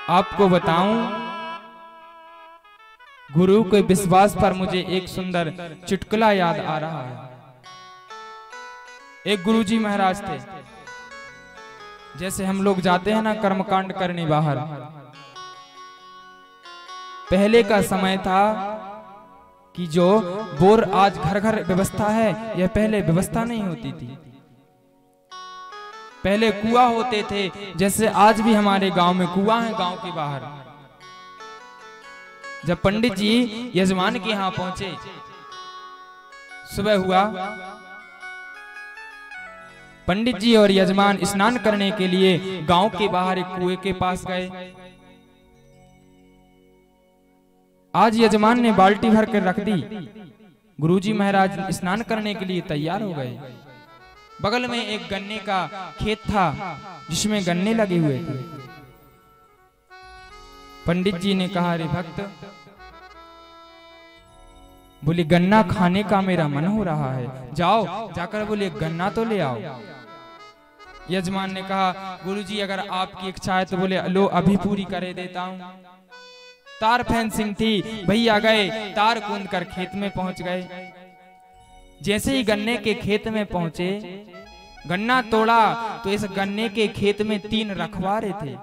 आपको बताऊं, गुरु के विश्वास पर मुझे एक सुंदर चुटकुला याद आ रहा है। एक गुरुजी महाराज थे। जैसे हम लोग जाते हैं ना कर्मकांड करने बाहर, पहले का समय था कि जो बोर आज घर घर व्यवस्था है, यह पहले व्यवस्था नहीं होती थी। पहले कुआं होते थे, जैसे आज भी हमारे गांव में कुआं है गांव के बाहर। जब पंडित जी यजमान के यहां पहुंचे, सुबह हुआ, पंडित जी और यजमान स्नान करने के लिए गांव के बाहर एक कुएं के पास गए। आज यजमान ने बाल्टी भर कर रख दी। गुरुजी महाराज स्नान करने के लिए तैयार हो गए। बगल में एक गन्ने का खेत था जिसमें गन्ने लगे हुए थे। पंडित जी ने कहा, अरे भक्त, बोले गन्ना खाने का मेरा मन हो रहा है, जाओ जाकर बोले गन्ना तो ले आओ। यजमान ने कहा, गुरुजी अगर आपकी इच्छा है तो बोले लो अभी पूरी करे देता हूं। तार फेंसिंग थी, भैया गए, तार कूद कर खेत में पहुंच गए। जैसे ही गन्ने के खेत में पहुंचे, गन्ना तोड़ा तो इस गन्ने के खेत में 3 रखवारे थे।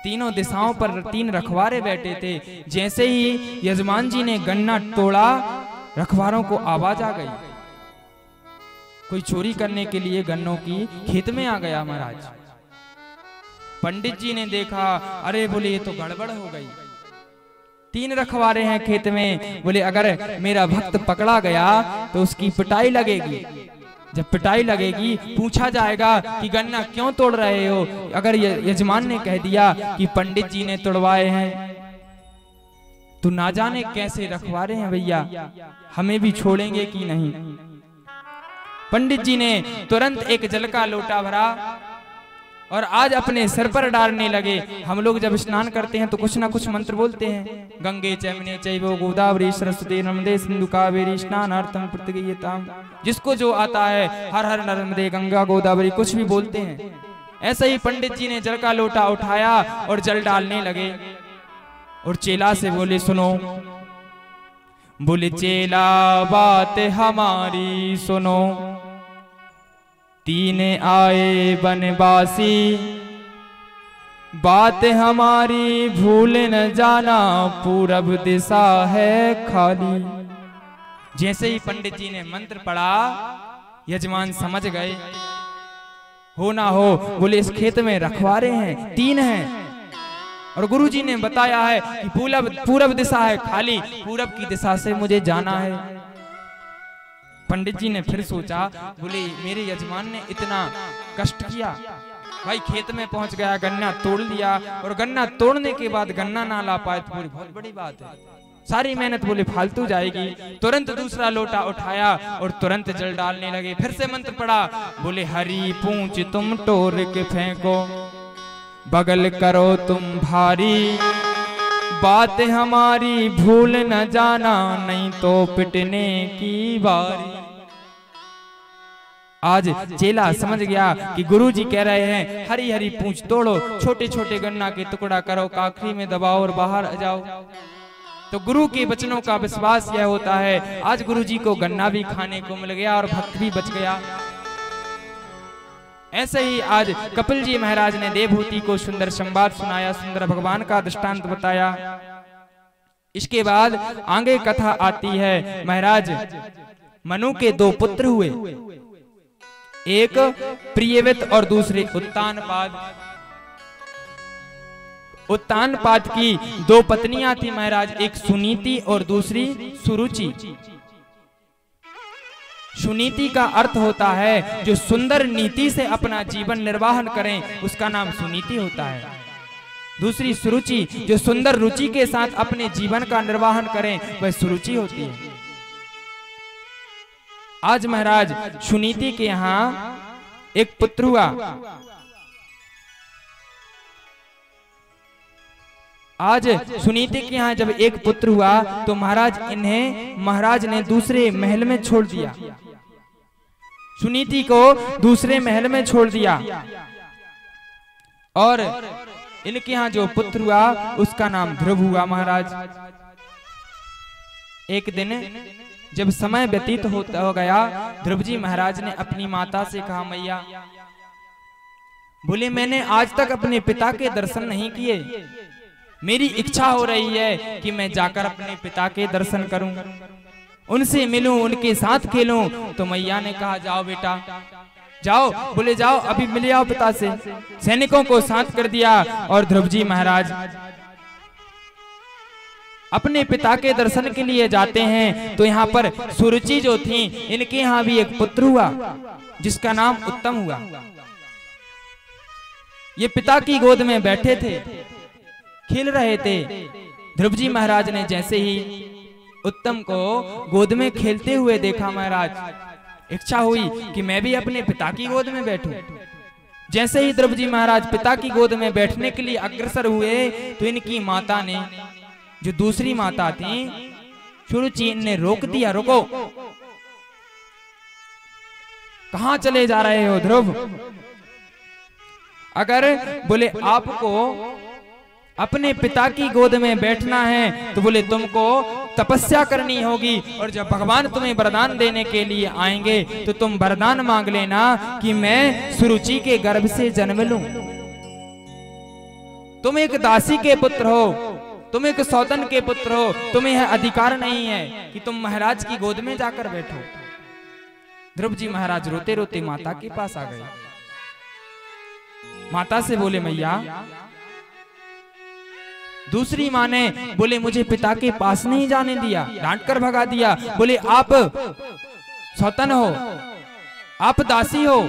तीनों दिशाओं पर 3 रखवारे बैठे थे। जैसे ही यजमान जी ने गन्ना तोड़ा, रखवारों को आवाज आ गई, कोई चोरी करने के लिए गन्नों की खेत में आ गया महाराज। पंडित जी ने देखा, अरे बोले ये तो गड़बड़ हो गई, 3 रखवारे हैं खेत में, बोले अगर मेरा भक्त पकड़ा गया तो उसकी पिटाई लगेगी। जब पिटाई लगेगी पूछा जाएगा कि गन्ना क्यों तोड़ रहे हो। अगर यजमान ने कह दिया कि पंडित जी ने तोड़वाए हैं, तो ना जाने कैसे रखवारे हैं भैया, हमें भी छोड़ेंगे कि नहीं। पंडित जी ने तुरंत एक जल का लोटा भरा और आज अपने सिर पर डालने लगे। हम लोग जब स्नान करते हैं तो कुछ ना कुछ मंत्र बोलते हैं, गंगे चैमने चैवो गोदावरी सरस्वती नर्मदे सिंधु कावेरी स्नानार्थम प्रतिगीयताम। जिसको जो आता है हर हर नर्मदे गंगा गोदावरी कुछ भी बोलते हैं। ऐसे ही पंडित जी ने जल का लोटा उठाया और जल डालने लगे और चेला से बोले, सुनो। बोले चेला बात हमारी सुनो, 3 आए बनवासी, बात हमारी भूल न जाना, पूरब दिशा है खाली। जैसे ही पंडित जी ने मंत्र पढ़ा, यजमान समझ गए, हो ना हो बोले इस खेत में रखवारे हैं, 3 हैं। और गुरुजी ने बताया है कि पूरब दिशा है खाली, पूरब की दिशा से मुझे जाना है। पंडित जी ने फिर सोचा, बोले मेरे यजमान ने इतना कष्ट किया, भाई खेत में पहुंच गया, गन्ना तोड़ लिया, और गन्ना तोड़ने के बाद गन्ना ना ला पाए तो पूरी बहुत बड़ी बात है, सारी मेहनत बोले फालतू जाएगी। तुरंत दूसरा लोटा उठाया और तुरंत जल डालने लगे। फिर से मंत्र पढ़ा, बोले हरी पूंछ तुम टोर के फेंको, बगल करो तुम भारी, बात हमारी भूल न जाना, नहीं तो पिटने की बारी। आज चेला समझ गया कि गुरुजी कह रहे हैं हरी हरी पूंछ तोड़ो, छोटे छोटे गन्ना के टुकड़ा करो, काखरी में दबाओ और बाहर आ जाओ। तो गुरु के वचनों का विश्वास यह होता है। आज गुरुजी को गन्ना भी खाने को मिल गया और भक्त भी बच गया। ऐसे ही आज कपिल जी महाराज ने देवहूति को सुंदर संवाद सुनाया, सुंदर भगवान का दृष्टांत बताया। इसके बाद आगे कथा आती है। महाराज मनु के 2 पुत्र हुए, एक प्रियव्रत और दूसरे उत्तानपाद। उत्तानपाद की 2 पत्नियां थी महाराज, एक सुनीति और दूसरी सुरुचि। सुनीति का अर्थ होता है जो सुंदर नीति से अपना जीवन निर्वाहन करें, उसका नाम सुनीति होता है। दूसरी सुरुचि, जो सुंदर रुचि के साथ अपने जीवन का निर्वाहन करें, वह सुरुचि होती है। आज महाराज सुनीति के यहां एक पुत्र हुआ। आज सुनीति के यहां जब एक पुत्र हुआ तो महाराज ने दूसरे महल में छोड़ दिया। सुनीति को दूसरे महल में छोड़ दिया और इनके यहाँ जो पुत्र हुआ उसका नाम ध्रुव हुआ महाराज। एक दिन जब समय व्यतीत हो गया, ध्रुव जी महाराज ने अपनी माता से कहा, मैया बोले मैंने आज तक अपने पिता के दर्शन नहीं किए, मेरी इच्छा हो रही है कि मैं जाकर अपने पिता के दर्शन करूं, उनसे मिलूं, उनके साथ खेलूं। तो मैया ने कहा जाओ बेटा जाओ, बोले जाओ अभी मिल आओ पिता से। सैनिकों को साथ कर दिया और ध्रुव जी महाराज अपने पिता के दर्शन के लिए जाते हैं। तो यहाँ पर सुरुचि जो थी, इनके यहाँ भी एक पुत्र हुआ जिसका नाम उत्तम हुआ। ये पिता की गोद में बैठे थे, खेल रहे थे। ध्रुव जी महाराज ने जैसे ही उत्तम को गोद में खेलते हुए देखा, महाराज इच्छा हुई कि मैं भी अपने पिता की गोद में बैठूं। जैसे ही ध्रुव जी महाराज पिता की गोद में बैठने के लिए अग्रसर हुए तो इनकी माता ने, जो दूसरी माता थी सुरुचि, ने रोक दिया, रोको, कहां चले जा रहे हो ध्रुव? अगर बोले आपको अपने पिता की गोद में बैठना है तो बोले तुमको तपस्या करनी होगी, और जब भगवान तुम्हें वरदान देने के लिए आएंगे तो तुम वरदान मांग लेना कि मैं सुरुचि के गर्भ से जन्म लूं। तुम एक दासी के पुत्र हो, तुम एक सौतन के पुत्र हो, तुम्हें यह अधिकार नहीं है कि तुम महाराज की गोद में जाकर बैठो। ध्रुव जी महाराज रोते रोते माता के पास आ गए। माता से बोले मैया, दूसरी माँ ने बोले मुझे पिता के पास नहीं जाने दिया, डांट कर भगा दिया। बोले आप सौतन हो, आप दासी हो,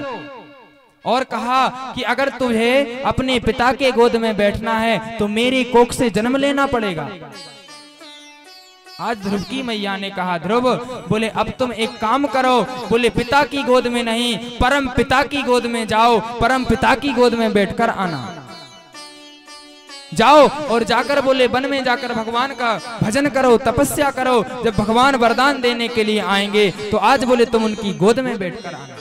और कहा कि अगर तुझे अपने पिता के गोद में बैठना है तो मेरी कोख से जन्म लेना पड़ेगा। आज ध्रुव की मैया ने कहा, ध्रुव बोले अब तुम एक काम करो, बोले पिता की गोद में नहीं परम पिता की गोद में जाओ, परम पिता की गोद में बैठकर आना। जाओ और जाकर बोले वन में जाकर भगवान का भजन करो, तपस्या करो। जब भगवान वरदान देने के लिए आएंगे तो आज बोले तुम उनकी गोद में बैठकर आना।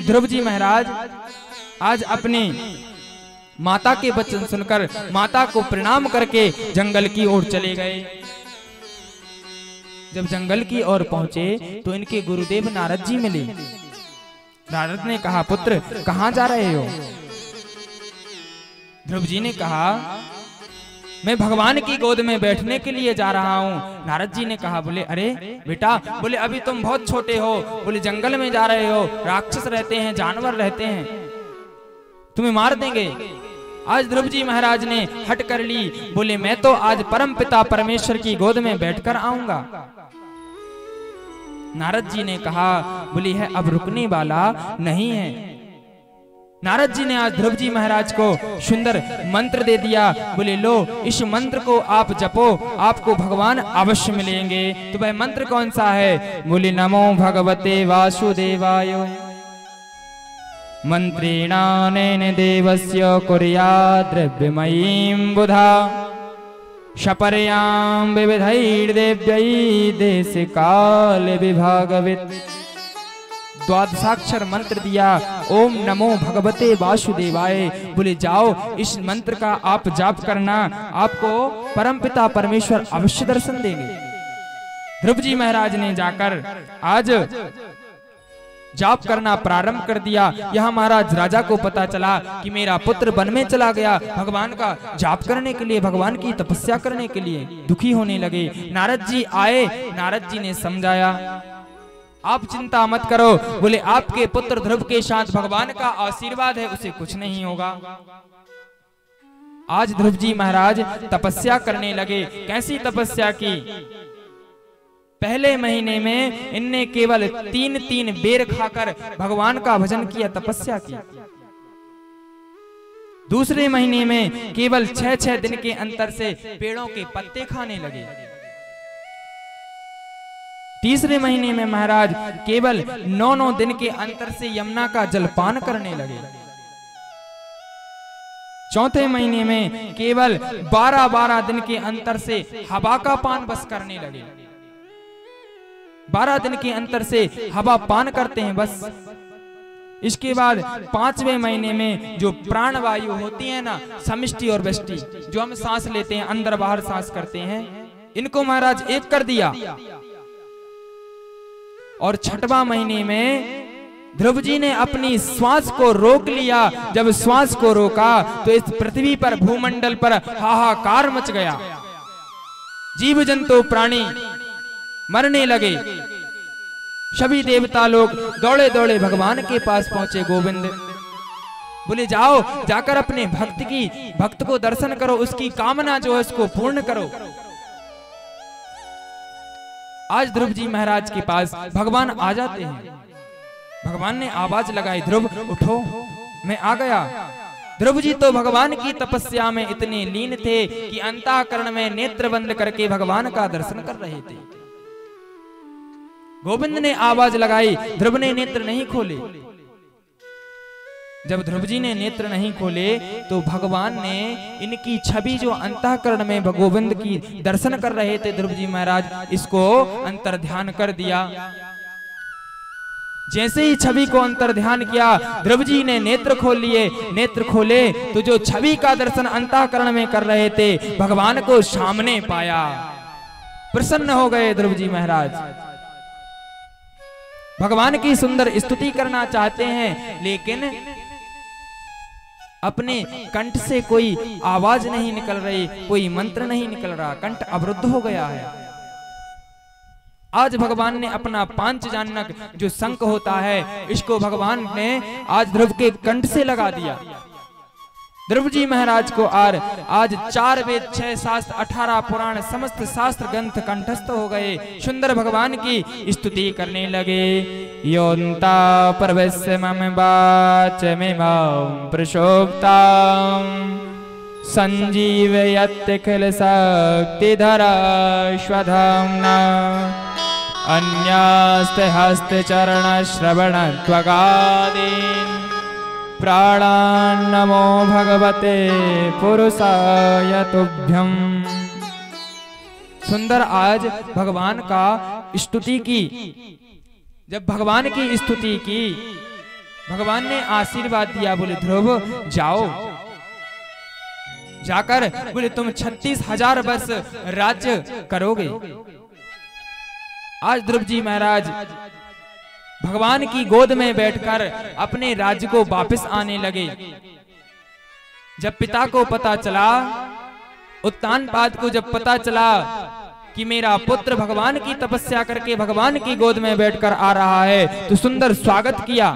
ध्रुव जी महाराज आज अपनी माता के वचन सुनकर माता को प्रणाम करके जंगल की ओर चले गए। जब जंगल की ओर पहुंचे तो इनके गुरुदेव नारद जी मिले। नारद ने कहा, पुत्र कहां जा रहे हो? ध्रुव जी ने कहा, मैं भगवान की गोद में बैठने के लिए जा रहा हूँ। नारद जी ने कहा, बोले अरे बेटा, बोले अभी तुम बहुत छोटे हो, बोले जंगल में जा रहे हो, राक्षस रहते हैं, जानवर रहते हैं, तुम्हें मार देंगे। आज ध्रुव जी महाराज ने हट कर ली, बोले मैं तो आज परम पिता परमेश्वर की गोद में बैठकर आऊंगा। नारद जी ने कहा, बोले है अब रुकने वाला नहीं है। नारद जी ने आज ध्रुव जी महाराज को सुंदर मंत्र दे दिया। बोले लो इस मंत्र को आप जपो, आपको भगवान अवश्य मिलेंगे। तो वह मंत्र कौन सा है? बोले नमो भगवते वासुदेवाय मंत्रेणानेन देवस्य कुर्यात् द्रव्यमयीं बुधा शपर्यां विविधैर्देव्यै देश काल विभागवित्। द्वादशाक्षर मंत्र दिया, ओम नमो भगवते वासुदेवाय। बोले जाओ इस मंत्र का आप जाप करना, आपको परमपिता परमेश्वर अवश्य दर्शन देंगे। ध्रुव जी महाराज ने जाकर आज जाप करना प्रारंभ कर दिया। यहाँ महाराज राजा को पता चला कि मेरा पुत्र वन में चला गया भगवान का जाप करने के लिए, भगवान की तपस्या करने के लिए। दुखी होने लगे। नारद जी आए, नारद जी ने समझाया, आप चिंता मत करो, बोले आपके पुत्र ध्रुव के साथ भगवान का आशीर्वाद है, उसे कुछ नहीं होगा। आज ध्रुव जी महाराज तपस्या करने लगे। कैसी तपस्या की? पहले महीने में इनने केवल 3 बेर खाकर भगवान का भजन किया, तपस्या की। दूसरे महीने में केवल 6 दिन के अंतर से पेड़ों के पत्ते खाने लगे। तीसरे महीने में महाराज केवल 9 दिन के अंतर से यमुना का जलपान करने लगे। चौथे महीने में केवल 12 दिन के अंतर से हवा का पान बस करने लगे। 12 दिन के अंतर से हवा पान करते हैं बस। इसके बाद 5वें महीने में जो प्राणवायु होती है ना, समिष्टि और व्यष्टि, जो हम सांस लेते हैं, अंदर बाहर सांस करते हैं, इनको महाराज एक कर दिया। और 6वां महीने में ध्रुव जी ने अपनी श्वास को रोक लिया। जब श्वास को रोका तो इस पृथ्वी पर, भूमंडल पर हाहाकार मच गया। जीव जंतु प्राणी मरने लगे। सभी देवता लोग दौड़े दौड़े भगवान के पास पहुंचे। गोविंद बोले जाओ, जाकर अपने भक्त को दर्शन करो, उसकी कामना जो है उसको पूर्ण करो। आज ध्रुव जी महाराज के पास भगवान आ जाते हैं। भगवान ने आवाज लगाई, ध्रुव उठो, मैं आ गया। ध्रुव जी तो भगवान की तपस्या में इतने लीन थे कि अंतःकरण में नेत्र बंद करके भगवान का दर्शन कर रहे थे। गोविंद ने आवाज लगाई, ध्रुव ने नेत्र नहीं खोले। जब ध्रुव जी ने नेत्र नहीं खोले तो भगवान ने इनकी छवि जो अंतःकरण में गोविंद की दर्शन कर रहे थे ध्रुव जी महाराज, इसको अंतर ध्यान कर दिया। जैसे ही छवि को अंतर ध्यान किया, ध्रुव जी ने नेत्र खोल लिए। नेत्र खोले तो जो छवि का दर्शन अंतःकरण में कर रहे थे, भगवान को सामने पाया। प्रसन्न हो गए ध्रुव जी महाराज। भगवान की सुंदर स्तुति करना चाहते हैं, लेकिन अपने कंठ से कोई आवाज नहीं निकल रही, कोई मंत्र नहीं निकल रहा, कंठ अवरुद्ध हो गया है। आज भगवान ने अपना पांचजन्य जो शंख होता है, इसको भगवान ने आज ध्रुव के कंठ से लगा दिया। ध्रुव जी महाराज को आज 4 वेद 6 शास्त्र 18 पुराण समस्त शास्त्र ग्रंथ कंठस्थ हो गए। सुंदर भगवान की स्तुति करने लगे। योन्ता परवस्य मम वाचमिमां प्रशोक्तां संजीवयत्य किल शक्तिधरा स्वधाम्ना अन्यास्ते हस्ते चरण श्रवण त्वगादीन् प्राणान् नमो भगवते पुरुषाय तुभ्यं। सुंदर आज भगवान का स्तुति की। जब भगवान की स्तुति की, भगवान ने आशीर्वाद दिया, बोले ध्रुव जाओ, जाकर बोले तुम 36,000 वर्ष राज्य करोगे। आज ध्रुव जी महाराज भगवान की गोद में बैठकर अपने राज्य को वापस आने लगे। जब पिता को पता चला, उत्तानपाद को जब पता चला कि मेरा पुत्र भगवान की तपस्या करके भगवान की गोद में बैठकर आ रहा है, तो सुंदर स्वागत किया।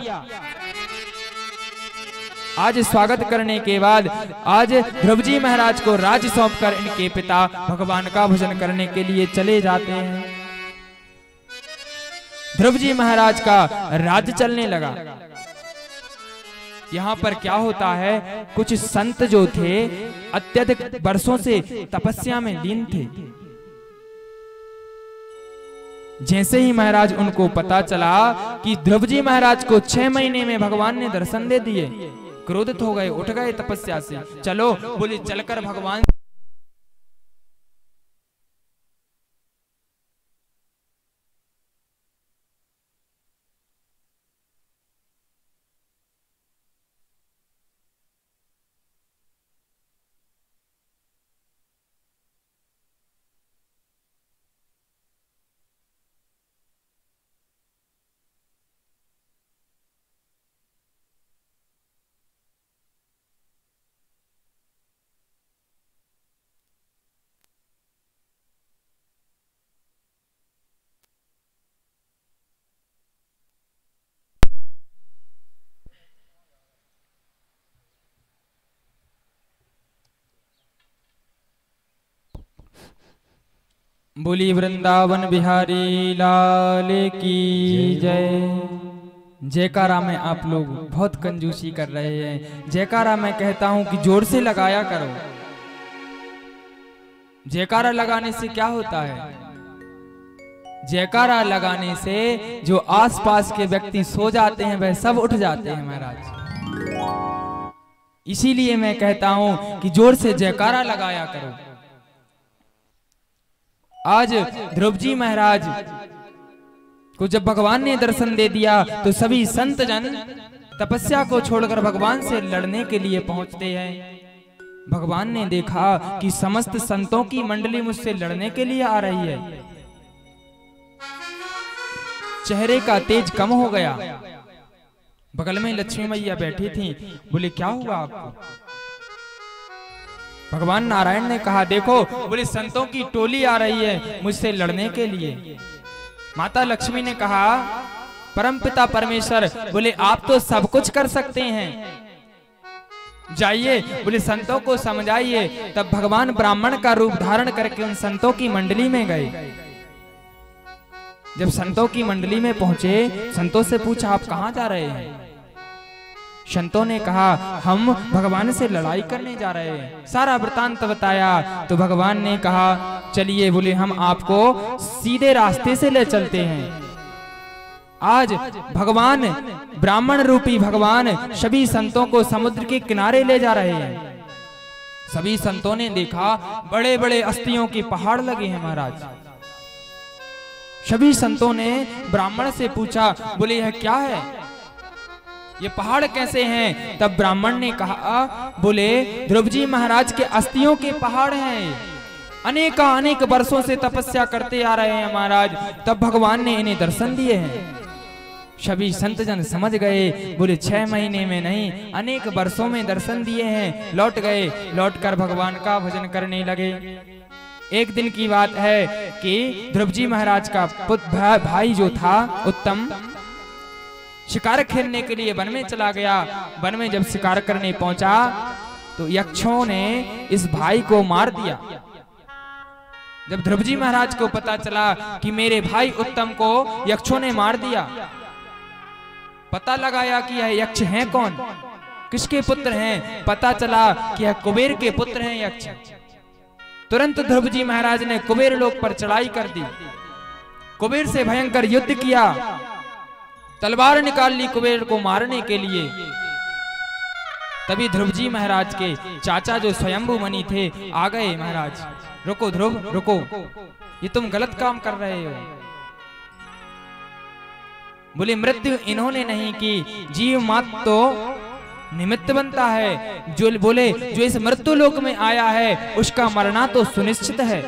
आज स्वागत करने के बाद आज ध्रुव जी महाराज को राज्य सौंपकर इनके पिता भगवान का भजन करने के लिए चले जाते हैं। ध्रुव जी महाराज का राज्य चलने लगा। यहाँ पर क्या होता है, कुछ संत जो थे अत्यधिक वर्षों से तपस्या में लीन थे। जैसे ही महाराज उनको पता चला कि ध्रुव जी महाराज को 6 महीने में भगवान ने दर्शन दे दिए, क्रोधित हो गए, उठ गए तपस्या से। चलो बोले चलकर भगवान बोली वृंदावन बिहारी लाल की जय। जयकारा में आप लोग बहुत कंजूसी कर रहे हैं। जयकारा मैं कहता हूं कि जोर से लगाया करो। जयकारा लगाने से क्या होता है, जयकारा लगाने से जो आसपास के व्यक्ति सो जाते हैं वह सब उठ जाते हैं महाराज। इसीलिए मैं कहता हूं कि जोर से जयकारा लगाया करो। आज ध्रुव जी महाराज को जब भगवान ने दर्शन दे दिया तो सभी संत जन तपस्या को छोड़कर भगवान से लड़ने के लिए पहुंचते हैं। भगवान ने देखा कि समस्त संतों की मंडली मुझसे लड़ने के लिए आ रही है। चेहरे का तेज कम हो गया। बगल में लक्ष्मी मैया बैठी थी। बोले क्या हुआ आपको? भगवान नारायण ने कहा देखो, बोले संतों की टोली आ रही है मुझसे लड़ने के लिए। माता लक्ष्मी ने कहा परमपिता परमेश्वर, बोले आप तो सब कुछ कर सकते हैं, जाइए बोले संतों को समझाइए। तब भगवान ब्राह्मण का रूप धारण करके उन संतों की मंडली में गए। जब संतों की मंडली में पहुंचे, संतों से पूछा आप कहां जा रहे हैं? संतों ने कहा हम भगवान से लड़ाई करने जा रहे हैं। सारा वृतांत बताया तो भगवान ने कहा चलिए, बोले हम आपको सीधे रास्ते से ले चलते हैं। आज भगवान ब्राह्मण रूपी भगवान सभी संतों को समुद्र के किनारे ले जा रहे हैं। सभी संतों ने देखा बड़े बड़े अस्थियों के पहाड़ लगे हैं महाराज। सभी संतों ने ब्राह्मण से पूछा, बोले यह क्या है, ये पहाड़ कैसे हैं? तब ब्राह्मण ने कहा, बोले ध्रुव जी महाराज के अस्थियों के पहाड़ हैं, अनेक वर्षों से तपस्या करते आ रहे हैं महाराज, तब भगवान ने इन्हें दर्शन दिए हैं। सभी संत जन समझ गए, बोले 6 महीने में नहीं, अनेक वर्षों में दर्शन दिए हैं। लौट गए, लौटकर भगवान का भजन करने लगे। एक दिन की बात है कि ध्रुव जी महाराज का भाई जो था उत्तम, शिकार खेलने के लिए वन में चला गया। वन में जब शिकार करने पहुंचा तो यक्षों ने इस भाई को मार दिया। जब ध्रुव जी महाराज को पता चला कि मेरे भाई उत्तम को यक्षों ने मार दिया, पता लगाया कि यह यक्ष हैं कौन, किसके पुत्र हैं। पता चला कि यह कुबेर के पुत्र हैं यक्ष। तुरंत ध्रुव जी महाराज ने कुबेर लोक पर चढ़ाई कर दी, कुबेर से भयंकर युद्ध किया, तलवार निकाल ली कुबेर को मारने के लिए। तभी ध्रुव जी महाराज के चाचा जो स्वयंभू मुनि थे आ गए, महाराज रुको ध्रुव रुको, ये तुम गलत काम कर रहे हो। बोले मृत्यु इन्होंने नहीं की, जीव मात्र तो निमित्त बनता है। जो बोले जो इस मृत्यु लोक में आया है उसका मरना तो सुनिश्चित है।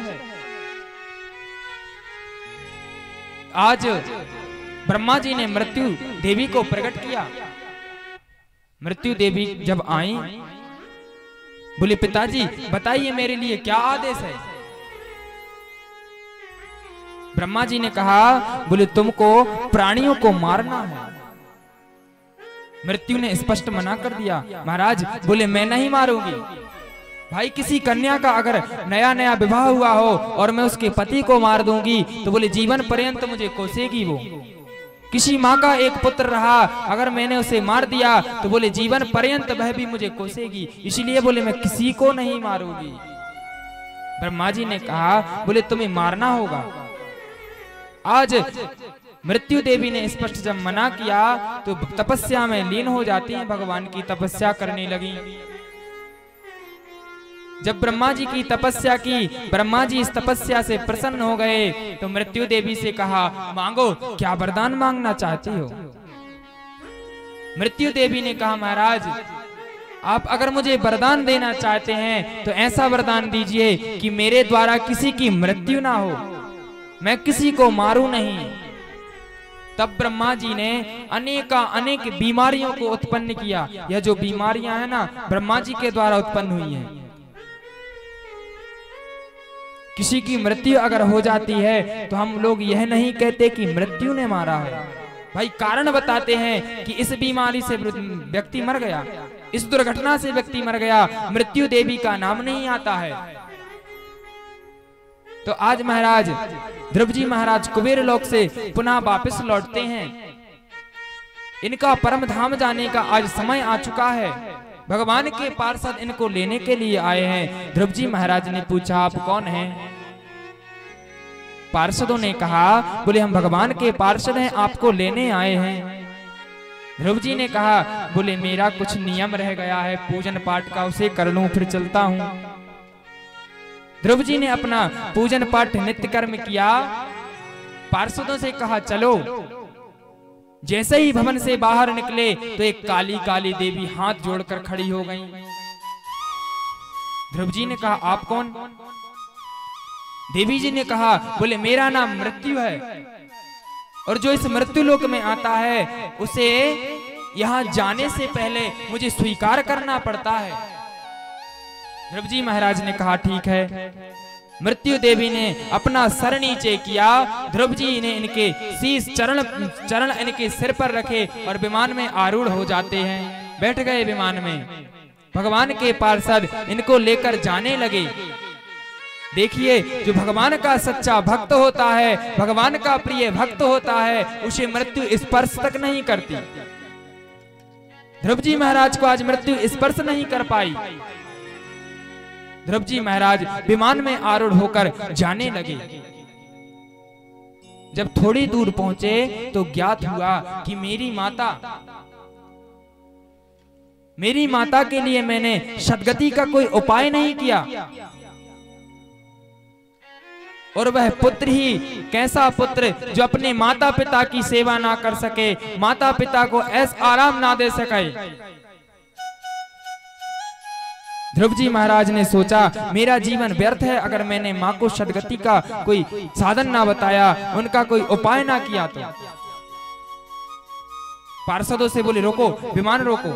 आज ब्रह्मा जी ने मृत्यु देवी को प्रकट किया। मृत्यु देवी जब आई, बोले पिताजी बताइए मेरे लिए क्या आदेश है। ब्रह्मा जी ने कहा, बोले तुमको प्राणियों को मारना है। मृत्यु ने स्पष्ट मना कर दिया। महाराज बोले मैं नहीं मारूंगी। भाई किसी कन्या का अगर नया नया विवाह हुआ हो और मैं उसके पति को मार दूंगी तो बोले जीवन पर्यंत मुझे कोसेगी वो। किसी माँ का एक पुत्र रहा, अगर मैंने उसे मार दिया तो बोले जीवन पर्यंत वह भी मुझे कोसेगी, इसलिए बोले मैं किसी को नहीं मारूंगी। ब्रह्मा जी ने कहा, बोले तुम्हें मारना होगा। आज मृत्यु देवी ने स्पष्ट जब मना किया तो तपस्या में लीन हो जाती हैं, भगवान की तपस्या करने लगी। जब ब्रह्मा जी की तपस्या की, ब्रह्मा जी इस तपस्या से प्रसन्न हो गए तो मृत्यु देवी से कहा, मांगो क्या वरदान मांगना चाहती हो। मृत्यु देवी ने कहा, महाराज आप अगर मुझे वरदान देना चाहते हैं तो ऐसा वरदान दीजिए कि मेरे द्वारा किसी की मृत्यु ना हो, मैं किसी को मारूं नहीं। तब ब्रह्मा जी ने अनेक बीमारियों को उत्पन्न किया। यह जो बीमारियां हैं ना, ब्रह्मा जी के द्वारा उत्पन्न हुई हैं। किसी की मृत्यु अगर हो जाती है तो हम लोग यह नहीं कहते कि मृत्यु ने मारा है, भाई कारण बताते हैं कि इस बीमारी से व्यक्ति मर गया, इस दुर्घटना से व्यक्ति मर गया, मृत्यु देवी का नाम नहीं आता है। तो आज महाराज ध्रुव जी महाराज कुबेर लोक से पुनः वापस लौटते हैं। इनका परम धाम जाने का आज समय आ चुका है। भगवान के पार्षद इनको लेने के लिए आए हैं। ध्रुव जी महाराज ने पूछा, आप कौन हैं? पार्षदों ने कहा, बोले हम भगवान के पार्षद हैं, आपको लेने आए हैं। ध्रुव जी ने कहा, बोले मेरा कुछ नियम रह गया है पूजन पाठ का, उसे कर लूं फिर चलता हूं। ध्रुव जी ने अपना पूजन पाठ नित्य कर्म किया। पार्षदों से कहा चलो। जैसे ही भवन से बाहर निकले तो एक काली काली देवी हाथ जोड़कर खड़ी हो गई। ध्रुव जी ने कहा आप कौन? देवी जी ने कहा बोले मेरा नाम मृत्यु है, और जो इस मृत्यु लोक में आता है उसे यहाँ जाने से पहले मुझे स्वीकार करना पड़ता है। ध्रुव जी महाराज ने कहा ठीक है। मृत्यु देवी ने अपना सर नीचे किया, ध्रुव जी ने इनके शीश चरण इनके सिर पर रखे और विमान में आरूढ़ हो जाते हैं। बैठ गए विमान में। भगवान के पार्षद इनको लेकर जाने लगे। देखिए, जो भगवान का सच्चा भक्त होता है, भगवान का प्रिय भक्त होता है, उसे मृत्यु स्पर्श तक नहीं करती। ध्रुव जी महाराज को आज मृत्यु स्पर्श नहीं कर पाई। ध्रुव जी महाराज विमान में आरूढ़ होकर जाने लगे। जब थोड़ी दूर पहुंचे तो ज्ञात हुआ कि मेरी माता के लिए मैंने सद्गति का कोई उपाय नहीं किया, और वह पुत्र ही कैसा पुत्र जो अपने माता पिता की सेवा ना कर सके, माता पिता को ऐसा आराम ना दे सके। ध्रुव जी महाराज ने सोचा मेरा जीवन व्यर्थ है अगर मैंने माँ को सद्गति का कोई साधन ना बताया, उनका कोई उपाय ना किया तो। पार्षदों से बोले रोको, विमान रोको।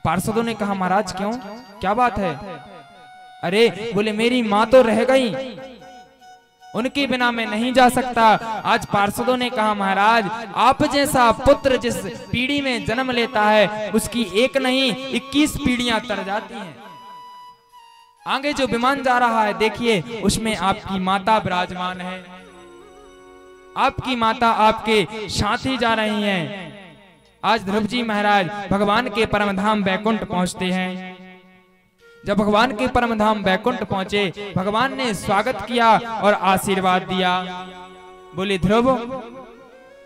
पार्षदों ने कहा महाराज क्यों, क्या बात है? अरे बोले मेरी माँ तो रह गई, उनके बिना मैं नहीं जा सकता। आज पार्षदों ने कहा महाराज आप जैसा पुत्र जिस पीढ़ी में जन्म लेता है उसकी एक नहीं 21 पीढ़ियां तर जाती हैं। आगे जो विमान जा रहा है देखिए, उसमें आपकी माता विराजमान है, आपकी माता आपके साथ ही जा रही हैं। आज ध्रुव जी महाराज भगवान के परम धाम वैकुंठ पहुंचते हैं। जब भगवान के परम धाम वैकुंठ पहुंचे, भगवान ने स्वागत किया और आशीर्वाद दिया। बोले ध्रुव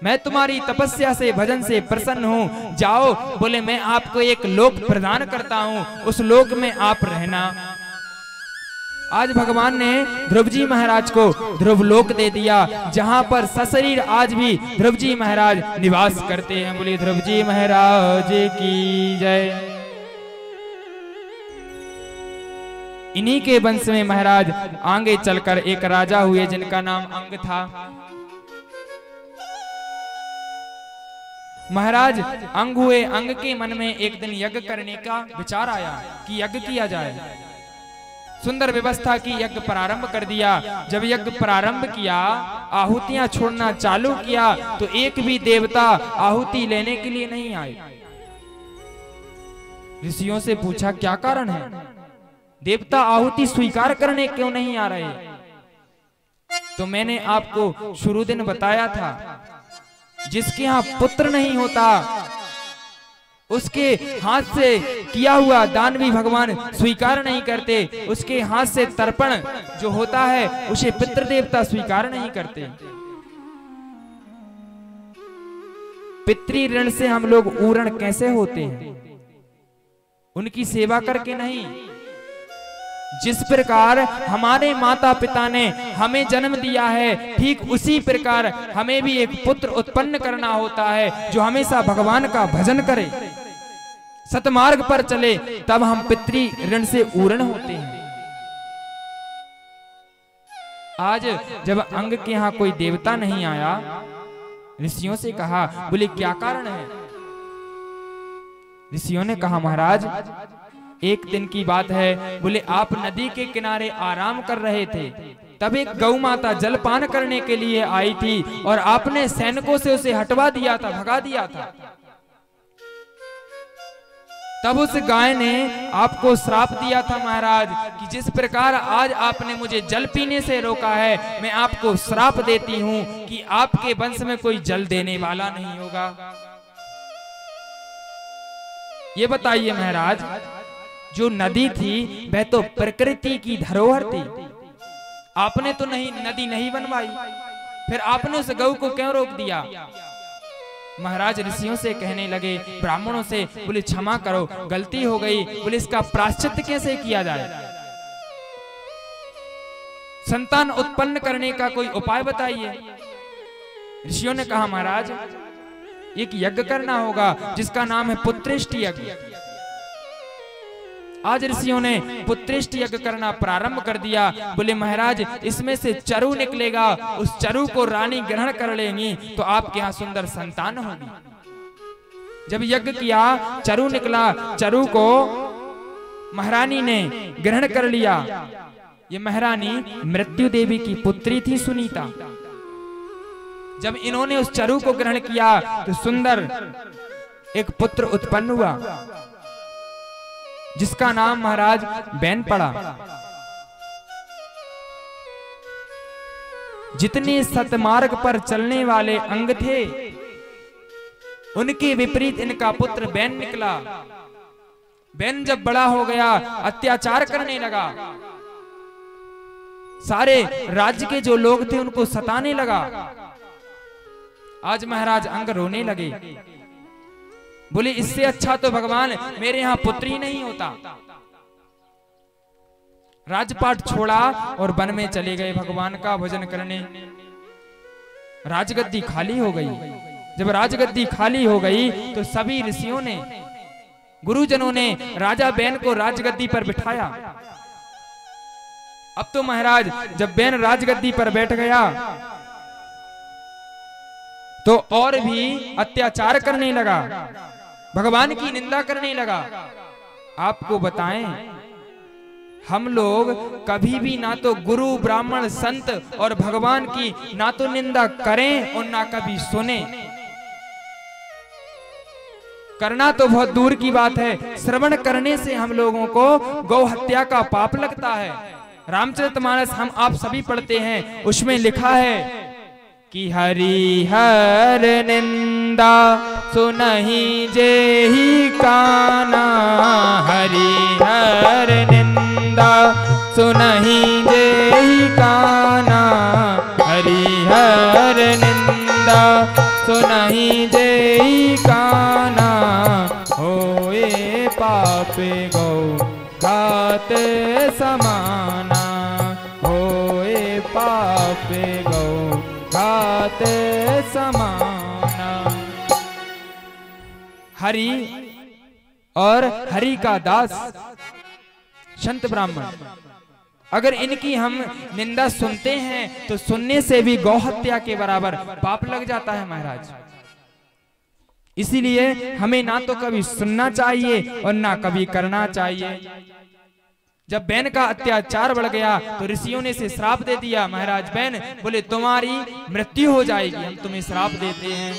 मैं तुम्हारी तपस्या से भजन से प्रसन्न हूँ, जाओ। बोले मैं आपको एक लोक प्रदान करता हूँ, उस लोक में आप रहना। आज भगवान ने ध्रुव जी महाराज को ध्रुव लोक दे दिया, जहाँ पर सशरीर आज भी ध्रुव जी महाराज निवास करते हैं। बोले ध्रुव जी महाराज की जय। इन्हीं के वंश में महाराज आगे चलकर एक राजा हुए जिनका नाम अंग था। महाराज अंग हुए। अंग के मन में एक दिन यज्ञ करने का विचार आया कि यज्ञ किया जाए। सुंदर व्यवस्था की, यज्ञ प्रारंभ कर दिया। जब यज्ञ प्रारंभ किया, आहुतियां छोड़ना चालू किया तो एक भी देवता आहुति लेने के लिए नहीं आए। ऋषियों से पूछा क्या कारण है, देवता आहुति स्वीकार करने क्यों नहीं आ रहे? तो मैंने आपको शुरू दिन बताया था, जिसके यहाँ पुत्र नहीं होता उसके हाथ से किया हुआ दान भी भगवान स्वीकार नहीं करते। उसके हाथ से तर्पण जो होता है उसे पितृ देवता स्वीकार नहीं करते। पितृ ऋण से हम लोग ऊरण कैसे होते हैं? उनकी सेवा करके नहीं। जिस प्रकार हमारे माता पिता ने हमें जन्म दिया है, ठीक उसी प्रकार हमें भी एक पुत्र उत्पन्न करना होता है जो हमेशा भगवान का भजन करे, सतमार्ग पर चले, तब हम पितृ ऋण से ऊरण होते हैं। आज जब अंग के यहाँ कोई देवता नहीं आया, ऋषियों से कहा, बोले क्या कारण है? ऋषियों ने कहा महाराज एक दिन की बात है, बोले आप नदी के किनारे आराम कर रहे थे, तब एक गौ माता जलपान करने के लिए आई थी और आपने सैनिकों से उसे हटवा दिया था, भगा दिया था। तब उस गाय ने आपको श्राप दिया था महाराज कि जिस प्रकार आज आपने मुझे जल पीने से रोका है, मैं आपको श्राप देती हूँ कि आपके वंश में कोई जल देने वाला नहीं होगा। ये बताइए महाराज, जो नदी थी वह तो प्रकृति की धरोहर थी, आपने तो नहीं नदी नहीं बनवाई, फिर आपने उस गौ को क्यों रोक दिया? महाराज ऋषियों से कहने लगे, ब्राह्मणों से, बोले क्षमा करो गलती हो गई, बोले इसका प्रायश्चित कैसे किया जाए? संतान उत्पन्न करने का कोई उपाय बताइए। ऋषियों ने कहा महाराज एक यज्ञ करना होगा जिसका नाम है पुत्रेष्टि यज्ञ। आज ऋषियों ने पुत्रेष्टि यज्ञ करना प्रारंभ कर दिया। बोले महाराज इसमें से चरु निकलेगा, उस चरु को रानी ग्रहण कर लेंगी तो आपके यहाँ सुंदर संतान होगी। जब यज्ञ किया चरु निकला, चरु को महारानी ने ग्रहण कर लिया। ये महारानी मृत्यु देवी की पुत्री थी सुनीता। जब इन्होंने उस चरु को ग्रहण किया तो सुंदर एक पुत्र उत्पन्न हुआ जिसका नाम महाराज बैन पड़ा। जितने सतमार्ग पर चलने वाले अंग थे उनके विपरीत इनका पुत्र बैन निकला। बैन जब बड़ा हो गया अत्याचार करने लगा, सारे राज्य के जो लोग थे उनको सताने लगा। आज महाराज अंग रोने लगे, बोले इससे अच्छा तो भगवान मेरे यहाँ पुत्र ही नहीं होता। राजपाट छोड़ा और वन में चले गए भगवान का भजन करने। राजगद्दी खाली हो गई। जब राजगद्दी खाली हो गई तो सभी ऋषियों ने, गुरुजनों ने राजा बैन को राजगद्दी पर बिठाया। अब तो महाराज जब बैन राजगद्दी पर बैठ गया तो और भी अत्याचार करने लगा, भगवान की निंदा करने लगा। आपको बताएं हम लोग कभी भी ना तो गुरु ब्राह्मण संत और भगवान की ना तो निंदा करें और ना कभी सुने। करना तो बहुत दूर की बात है, श्रवण करने से हम लोगों को गौ हत्या का पाप लगता है। रामचरितमानस हम आप सभी पढ़ते हैं, उसमें लिखा है कि हरि हर निंदा सुनहि जेहि काना, हरि हर निंदा सुनहि जेहि काना, हरि हर निंदा सुनहि जेहि काना, होए पापे गौ घात समाना, होए पापे गौ घात समाना। हरि और हरि का दास संत ब्राह्मण, अगर इनकी हम निंदा सुनते हैं तो सुनने से भी गौ हत्या के बराबर पाप लग जाता है महाराज। इसीलिए हमें ना तो कभी सुनना चाहिए और ना कभी करना चाहिए। जब बैन का अत्याचार बढ़ गया तो ऋषियों ने इसे श्राप दे दिया। महाराज बैन बोले तुम्हारी मृत्यु हो जाएगी, हम तुम्हें श्राप देते हैं।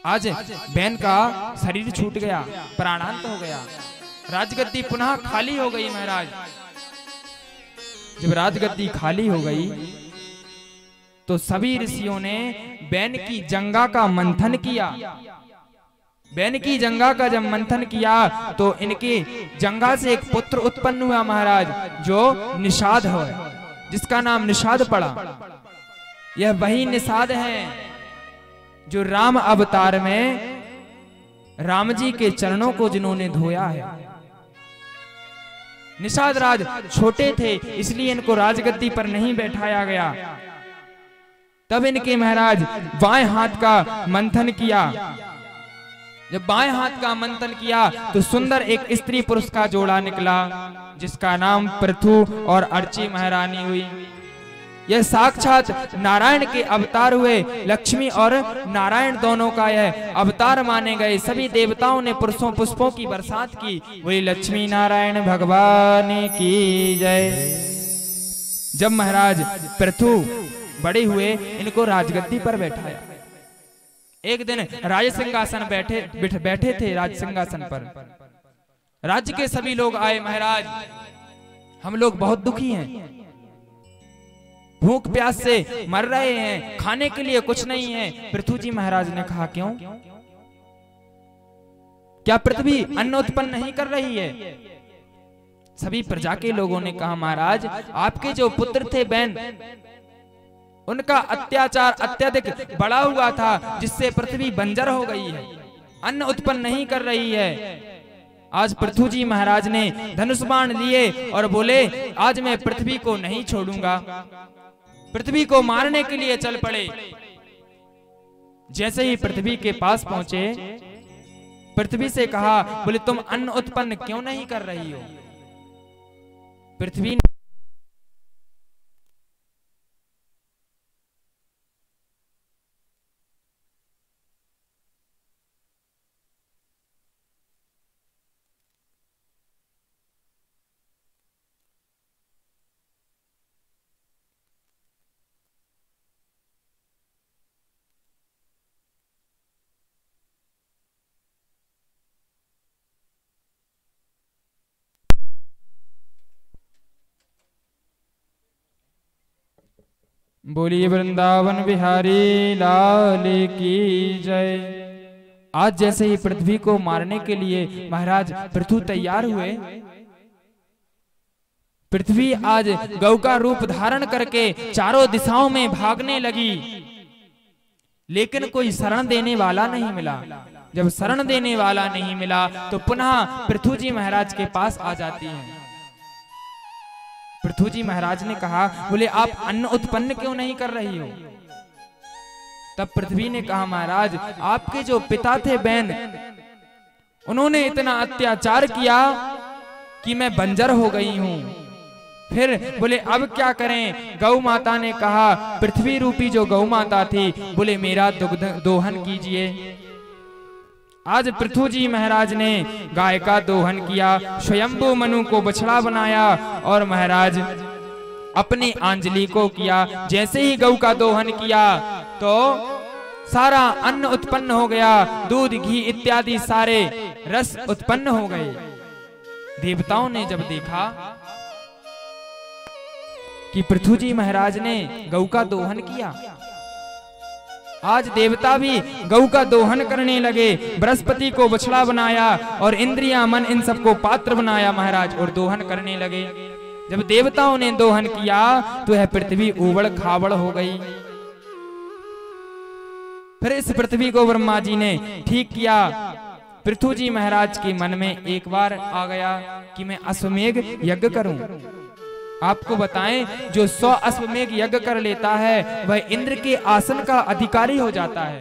आज बैन का शरीर छूट गया, प्राणांत हो गया, राजगद्दी पुनः खाली हो गई। महाराज जब राजगद्दी खाली हो गई तो सभी ऋषियों ने बैन की जंगा का मंथन किया। बैन की जंगा का जब मंथन किया तो इनके जंगा से एक पुत्र उत्पन्न हुआ महाराज, जो निषाद है, जिसका नाम निषाद पड़ा। यह वही निषाद है जो राम अवतार में राम जी के चरणों को जिन्होंने धोया है। निषाद राज छोटे थे इसलिए इनको राजगद्दी पर नहीं बैठाया गया। तब इनके महाराज बाएं हाथ का मंथन किया। जब बाएं हाथ का मंथन किया तो सुंदर एक स्त्री पुरुष का जोड़ा निकला जिसका नाम पृथु और अर्ची महारानी हुई। यह साक्षात नारायण के अवतार हुए। लक्ष्मी और नारायण दोनों का यह अवतार माने गए। सभी देवताओं ने पुरुषों पुष्पों की बरसात की। वही लक्ष्मी नारायण भगवान की जय। जब महाराज पृथु बड़े हुए इनको राजगद्दी पर बैठाया। एक दिन राज सिंहासन बैठे थे राज सिंहासन पर। राज्य के सभी लोग आए। महाराज हम लोग बहुत दुखी हैं, भूख प्यास से मर रहे हैं, खाने के लिए कुछ नहीं है। पृथु जी महाराज ने कहा क्यों? क्या पृथ्वी अन्न उत्पन्न नहीं कर रही है? सभी प्रजा के लोगों ने कहा महाराज आपके जो पुत्र थे बैन, उनका अत्याचार अत्यधिक बढ़ा हुआ था जिससे पृथ्वी बंजर हो गई है, अन्न उत्पन्न नहीं कर रही है। आज पृथु जी महाराज ने धनुष बाण लिए और बोले आज मैं पृथ्वी को नहीं छोड़ूंगा, पृथ्वी को मारने के लिए चल पड़े। जैसे ही पृथ्वी के पास पहुंचे, पृथ्वी से कहा, बोले तुम अन्न उत्पन्न क्यों नहीं कर रही हो? पृथ्वी बोलिए वृंदावन बिहारी लाल की जय। आज जैसे ही पृथ्वी को मारने के लिए महाराज पृथु तैयार हुए, पृथ्वी आज गौ का रूप धारण करके चारों दिशाओं में भागने लगी, लेकिन कोई शरण देने वाला नहीं मिला। जब शरण देने वाला नहीं मिला तो पुनः पृथु जी महाराज के पास आ जाती है। पृथु जी महाराज ने कहा, बोले आप अन्न उत्पन्न क्यों नहीं कर रही हो? तब पृथ्वी ने कहा, महाराज आपके जो पिता थे बैन, उन्होंने इतना अत्याचार किया कि मैं बंजर हो गई हूं। फिर बोले अब क्या करें? गौ माता ने कहा, पृथ्वी रूपी जो गौ माता थी, बोले मेरा दुग्ध दोहन कीजिए। आज पृथु जी महाराज ने गाय का दोहन किया, स्वयंभू मनु को बछड़ा बनाया और महाराज अपनी आंजलि को किया। जैसे ही गौ का दोहन किया तो सारा अन्न उत्पन्न हो गया, दूध घी इत्यादि सारे रस उत्पन्न हो गए। देवताओं ने जब देखा कि पृथु जी महाराज ने गौ का दोहन किया, आज देवता भी गौ का दोहन करने लगे। बृहस्पति को बछड़ा बनाया और इंद्रियां मन इन सबको पात्र बनाया महाराज, और दोहन करने लगे। जब देवताओं ने दोहन किया तो यह पृथ्वी उबड़ खाबड़ हो गई। फिर इस पृथ्वी को ब्रह्मा जी ने ठीक किया। पृथु जी महाराज के मन में एक बार आ गया कि मैं अश्वमेघ यज्ञ करूं। आपको बताएं, जो 100 अश्वमेघ यज्ञ कर लेता है वह इंद्र के आसन का अधिकारी हो जाता है।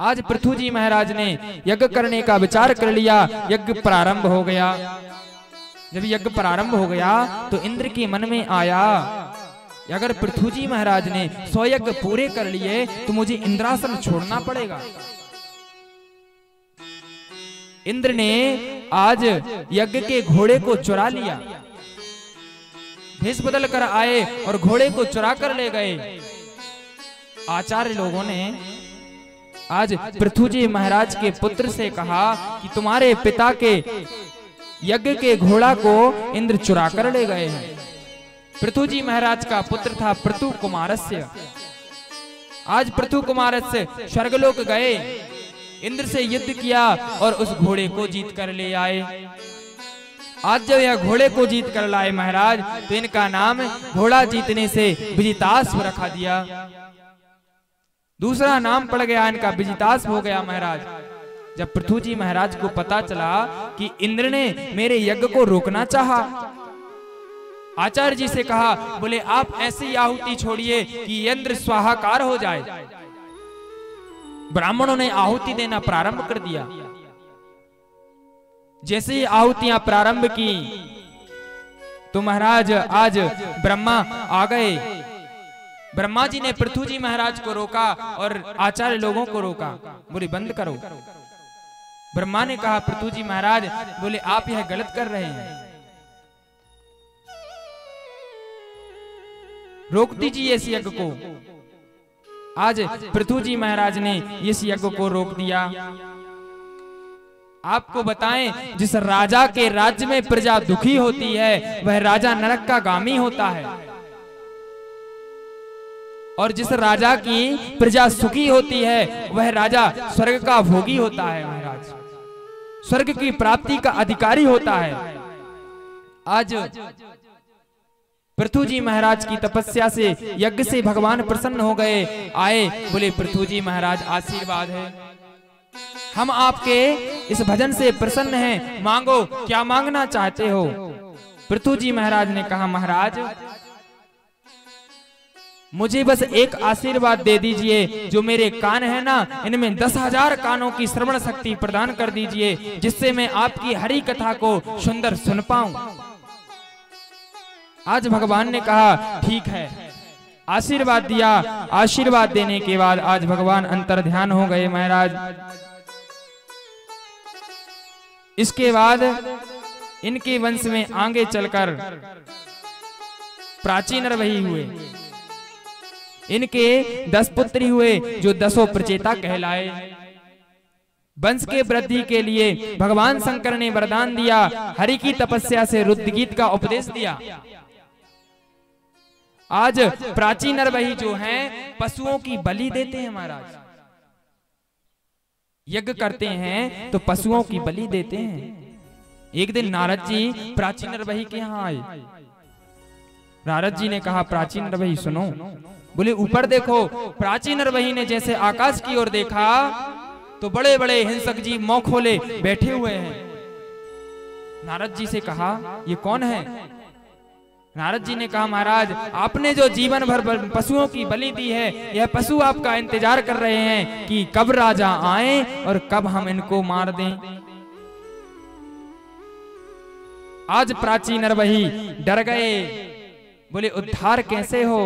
आज पृथु जी महाराज ने यज्ञ करने का विचार कर लिया। यज्ञ प्रारंभ हो गया। जब यज्ञ प्रारंभ हो गया तो इंद्र के मन में आया, अगर पृथु जी महाराज ने 100 यज्ञ पूरे कर लिए तो मुझे इंद्रासन छोड़ना पड़ेगा। इंद्र ने आज यज्ञ के घोड़े को चुरा लिया, भेष बदल कर आए और घोड़े को चुरा कर ले गए। आचार्य लोगों ने आज पृथु जी महाराज के पुत्र से कहा कि तुम्हारे पिता के यज्ञ के घोड़ा को इंद्र चुरा कर ले गए हैं। पृथु जी महाराज का पुत्र था पृथु कुमारस्य। आज पृथु कुमारस्य स्वर्गलोक गए, इंद्र से युद्ध किया और उस घोड़े को जीत कर ले आए। आज जब यह घोड़े को जीत कर लाए महाराज, तो इनका नाम घोड़ा जीतने से विजितास्व रखा दिया। दूसरा नाम पड़ गया इनका, विजितास्व हो गया महाराज। जब पृथु जी महाराज को पता चला कि इंद्र ने मेरे यज्ञ को रोकना चाहा, आचार्य जी से कहा, बोले आप ऐसी आहुति छोड़िए कि इंद्र स्वाहाकार हो जाए। ब्राह्मणों ने आहुति देना प्रारंभ कर दिया। जैसे ही आहुतियां प्रारंभ की तो महाराज आज ब्रह्मा आ गए। ब्रह्मा जी ने पृथु जी महाराज को रोका और आचार्य लोगों को रोका, बोले बंद करो। ब्रह्मा ने कहा, पृथु जी महाराज, बोले आप यह गलत कर रहे हैं, रोक दीजिए इस यज्ञ को। आज पृथु जी महाराज ने इस यज्ञ को रोक दिया। आपको बताएं, जिस राजा के राज्य में प्रजा दुखी होती है वह राजा नरक का गामी होता है, और जिस राजा की प्रजा सुखी होती है वह राजा स्वर्ग का भोगी होता है महाराज, स्वर्ग की प्राप्ति का अधिकारी होता है। आज पृथु जी महाराज की तपस्या से, यज्ञ से भगवान प्रसन्न हो गए। आए, बोले पृथु जी महाराज आशीर्वाद है, हम आपके इस भजन से प्रसन्न हैं, मांगो क्या मांगना चाहते हो। पृथु जी महाराज ने कहा, महाराज मुझे बस एक आशीर्वाद दे दीजिए, जो मेरे कान है ना इनमें 10,000 कानों की श्रवण शक्ति प्रदान कर दीजिए, जिससे मैं आपकी हरि कथा को सुंदर सुन पाऊं। आज भगवान ने कहा ठीक है, आशीर्वाद दिया। आशीर्वाद देने के बाद आज भगवान अंतर ध्यान हो गए महाराज। इसके बाद इनके वंश में आगे चलकर प्राचीन नरवही हुए। इनके 10 पुत्र हुए जो 10 प्रचेता कहलाए। वंश के वृद्धि के लिए भगवान शंकर ने वरदान दिया, हरि की तपस्या से रुद्र गीत का उपदेश दिया। आज प्राचीन नरवही जो हैं पशुओं की बलि देते हैं महाराज, यज्ञ करते हैं तो पशुओं की बलि देते हैं। एक दिन नारद जी प्राचीन नरवही के यहाँ आए। नारद जी ने कहा, प्राचीन नरवही सुनो। बोले ऊपर देखो। प्राचीन नरवही ने जैसे आकाश की ओर देखा तो बड़े बड़े हिंसक जीव मुंह खोले बैठे हुए हैं। नारद जी से कहा, ये कौन है? नारद जी ने कहा, महाराज आपने जो जीवन भर पशुओं की बलि दी है, यह पशु आपका इंतजार कर रहे हैं कि कब राजा आए और कब हम इनको मार दें। आज प्राचीन नरवही डर गए। बोले उद्धार कैसे हो?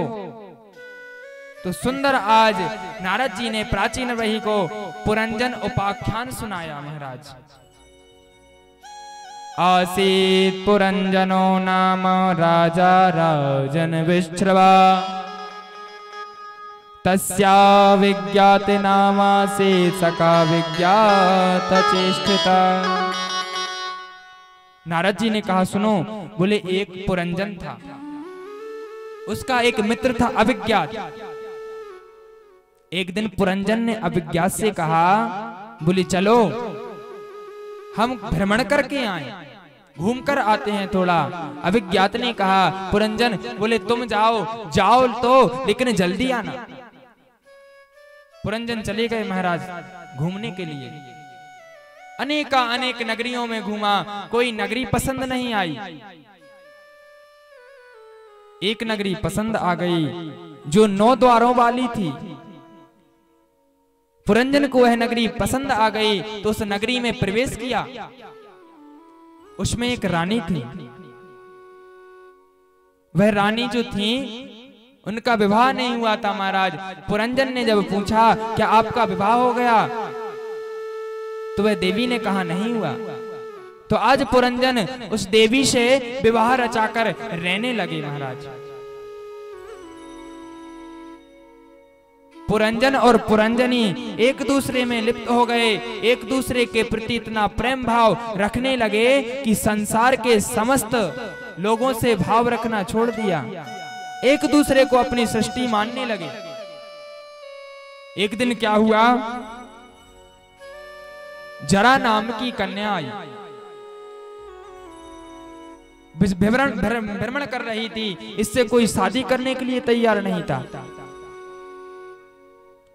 तो सुंदर आज नारद जी ने प्राचीन नरवही को पुरंजन उपाख्यान सुनाया महाराज। आसीत पुरंजनो नाम राजा राजन विश्रवा, तस्या विज्ञात नामा से सका विज्ञात चेष्टिता। नारद जी ने कहा, सुनो। बोले एक पुरंजन था, उसका एक मित्र था अभिज्ञात। एक दिन पुरंजन ने अभिज्ञात से कहा, बोले चलो हम भ्रमण करके आए, घूम कर आते हैं थोड़ा। अभिज्ञात ने कहा, पुरंजन बोले तुम जाओ तो लेकिन जल्दी आना। पुरंजन चले गए महाराज घूमने के लिए। अनेक नगरियों में घूमा, कोई नगरी पसंद नहीं आई। एक नगरी पसंद आ गई जो 9 द्वारों वाली थी। पुरंजन को वह नगरी पसंद आ गई तो उस नगरी में प्रवेश किया। उसमें एक रानी थी। वह रानी जो थी उनका विवाह नहीं हुआ था महाराज। पुरंजन ने जब पूछा क्या आपका विवाह हो गया, तो वह देवी ने कहा नहीं हुआ। तो आज पुरंजन उस देवी से विवाह रचाकर रहने लगे महाराज। पुरंजन और पुरंजनी एक दूसरे में लिप्त हो गए, एक दूसरे के प्रति इतना प्रेम भाव रखने लगे कि संसार के समस्त लोगों से भाव रखना छोड़ दिया, एक दूसरे को अपनी सृष्टि मानने लगे। एक दिन क्या हुआ, जरा नाम की कन्या आई, भ्रमण कर रही थी, इससे कोई शादी करने के लिए तैयार नहीं था।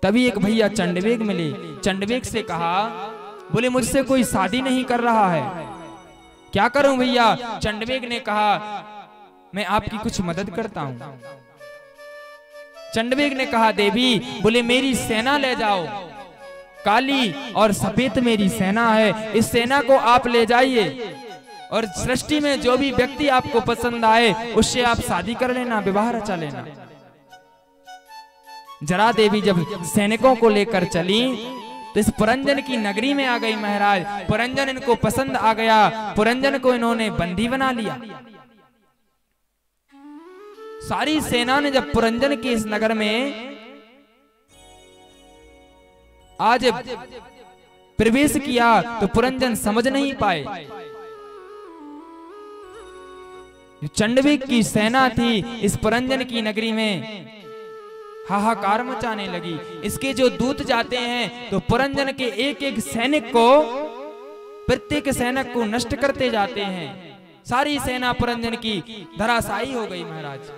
तभी एक भैया चंडवेग मिले। चंडवेग से कहा, बोले मुझसे कोई शादी नहीं कर रहा है, क्या करूं भैया? चंडवेग ने कहा, मैं आपकी कुछ मदद करता हूं। चंडवेग ने कहा, देवी बोले मेरी सेना ले जाओ, काली और सफेद मेरी सेना है, इस सेना को आप ले जाइए और सृष्टि में जो भी व्यक्ति आपको पसंद आए उससे आप शादी कर लेना, विवाह रचा लेना। जरा देवी जब सैनिकों को लेकर चली तो इस पुरंजन की नगरी में आ गई महाराज। पुरंजन इनको पसंद आ गया, पुरंजन को इन्होंने बंदी बना लिया। सारी सेना ने जब पुरंजन के इस नगर में आज प्रवेश किया तो पुरंजन समझ नहीं पाए। चंडवेग की सेना थी इस पुरंजन की नगरी में हाहाकार मचाने लगी। इसके जो दूत जाते हैं तो पुरंजन के एक एक सैनिक को, प्रत्येक सैनिक को नष्ट करते जाते हैं। सारी सेना पुरंजन की धराशायी हो गई महाराज।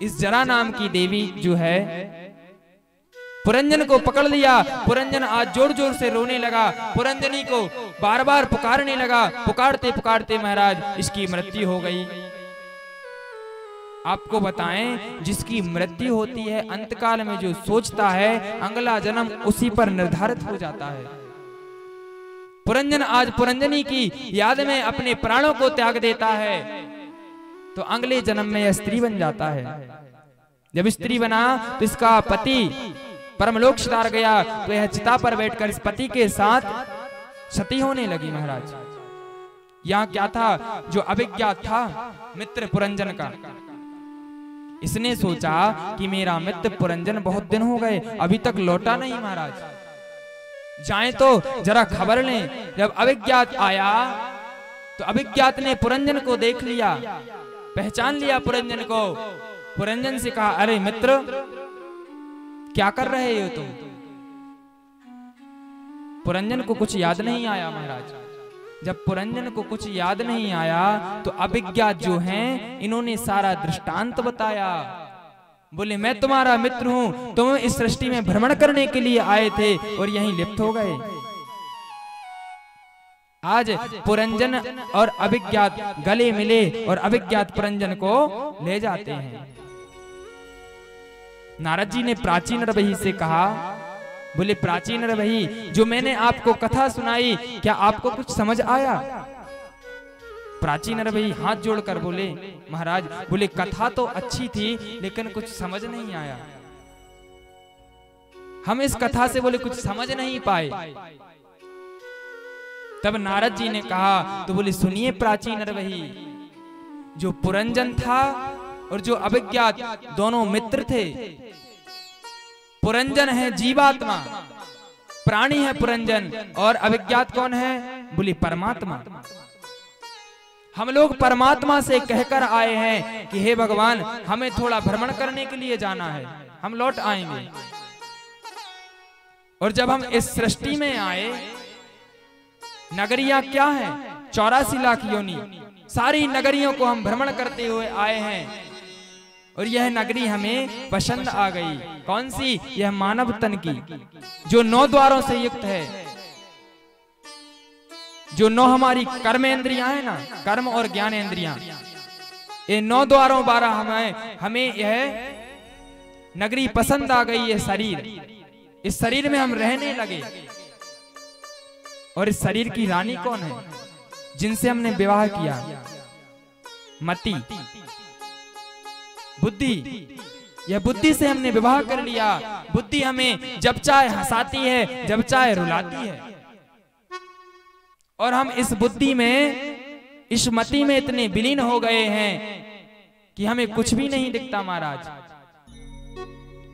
इस जरा नाम की देवी जो है पुरंजन को पकड़ लिया। पुरंजन आज जोर जोर से रोने लगा, पुरंजनी को बार बार पुकारने लगा। पुकारते पुकारते महाराज इसकी मृत्यु हो गई। आपको बताएं, जिसकी मृत्यु होती है अंतकाल में जो सोचता है अगला जन्म उसी पर निर्धारित हो जाता है। पुरंजन आज पुरंजनी की याद में अपने प्राणों को त्याग देता है तो अगले जन्म में यह स्त्री बन जाता है। जब स्त्री बना तो इसका पति परमलोक सिधार गया तो यह चिता पर बैठकर इस पति के साथ सती होने लगी। महाराज यहाँ क्या था, जो अभिज्ञात था मित्र पुरंजन का, इसने सोचा कि मेरा मित्र पुरंजन बहुत दिन हो गए अभी तक लौटा नहीं, महाराज जाएं तो जरा खबर लें। जब अभिज्ञात आया तो अभिज्ञात ने पुरंजन को देख लिया, पहचान लिया पुरंजन को। पुरंजन से कहा, अरे मित्र क्या कर रहे हो तुम? पुरंजन को कुछ याद नहीं आया। महाराज जब पुरंजन को कुछ याद नहीं आया तो अभिज्ञात जो हैं इन्होंने सारा दृष्टांत बताया। बोले मैं तुम्हारा मित्र हूं, तुम इस सृष्टि में भ्रमण करने के लिए आए थे और यहीं लिप्त हो गए। आज पुरंजन और अभिज्ञात गले मिले और अभिज्ञात पुरंजन को ले जाते हैं। नारद जी ने प्राचीन रवि से कहा, बोले प्राचीन रवि, जो मैंने आपको कथा सुनाई क्या आपको कुछ समझ आया? प्राचीन रवि हाथ जोड़कर बोले, महाराज, बोले कथा तो अच्छी थी लेकिन कुछ समझ नहीं आया। हम इस कथा से बोले कुछ समझ नहीं पाए। तब नारद जी ने कहा, तो बोले सुनिए प्राचीन रवि, जो पुरंजन था और जो अभिज्ञात दोनों मित्र थे। पुरंजन है जीवात्मा, प्राणी है पुरंजन, और अभिज्ञात कौन है? बोले परमात्मा। हम लोग परमात्मा से कहकर आए हैं कि हे भगवान हमें थोड़ा भ्रमण करने के लिए जाना है, हम लौट आएंगे। और जब हम इस सृष्टि में आए, नगरियां क्या है? 84 लाख योनि, सारी नगरियों को हम भ्रमण करते हुए आए हैं और यह नगरी हमें पसंद आ गई। कौन सी? यह मानव तन की, जो 9 द्वारों से युक्त है, जो 9 हमारी कर्मेंद्रियां हैं ना, कर्म और ज्ञानेंद्रियां, ये 9 द्वारों 12 हमें यह नगरी पसंद आ गई। ये शरीर, इस शरीर में हम रहने लगे। और इस शरीर की रानी कौन है? जिनसे हमने विवाह किया, मति, बुद्धि। यह बुद्धि से हमने विवाह कर लिया। बुद्धि हमें जब चाहे हंसाती है, जब चाहे रुलाती है। और हम इस बुद्धि में, इस मति में इतने विलीन हो गए हैं कि हमें कुछ भी नहीं दिखता। महाराज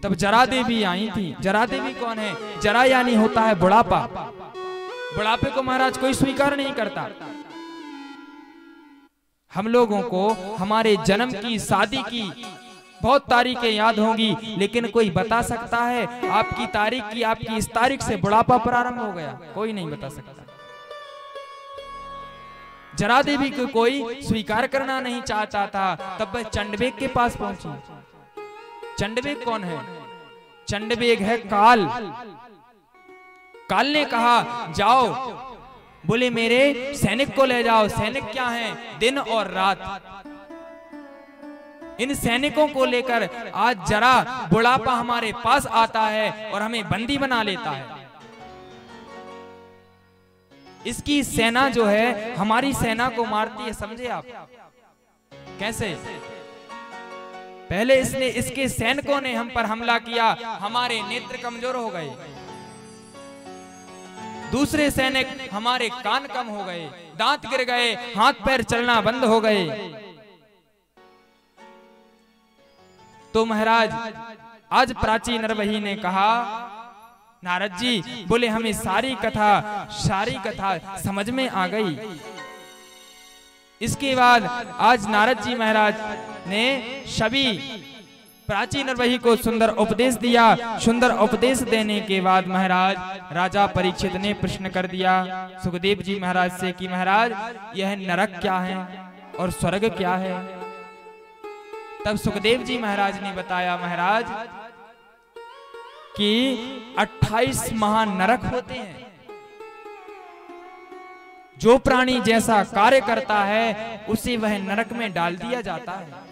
तब जरा देवी आई थी। जरा देवी कौन है? जरा यानी होता है बुढ़ापा। बुढ़ापे को महाराज कोई स्वीकार नहीं करता। हम लोगों को हमारे जन्म की, शादी की बहुत तारीखें याद होंगी, लेकिन कोई बता सकता है आपकी तारीख की, आपकी इस तारीख से बुढ़ापा प्रारंभ हो गया? कोई नहीं बता सकता। जरा देवी को कोई स्वीकार करना नहीं चाहता था। तब वह चंडवेग के पास पहुंची। चंडवेग कौन है? चंडवेग है काल। काल ने कहा जाओ, बोले मेरे सैनिक को ले जाओ। सैनिक क्या हैं? दिन और रात। इन सैनिकों को लेकर आज जरा बुढ़ापा हमारे पास आता है और हमें बंदी बना लेता है। इसकी सेना जो है हमारी सेना को मारती है। समझे आप कैसे? पहले इसके सैनिकों ने हम पर हमला किया, हमारे नेत्र कमजोर हो गए। दूसरे सैनिक, हमारे कान कम हो गए, दांत गिर गए, हाथ पैर चलना बंद हो गए। तो महाराज आज प्राचीन रवि ने कहा, नारद जी, बोले हमें सारी कथा समझ में आ गई। इसके बाद आज नारद जी महाराज ने सभी प्राचीन रवि को सुंदर उपदेश दिया। सुंदर उपदेश देने के बाद महाराज राजा परीक्षित ने प्रश्न कर दिया सुखदेव जी महाराज से कि महाराज यह नरक क्या है और स्वर्ग क्या है? तब सुखदेव जी महाराज ने बताया, महाराज कि 28 महानरक होते हैं। जो प्राणी जैसा कार्य करता है उसे वह नरक में डाल दिया जाता है।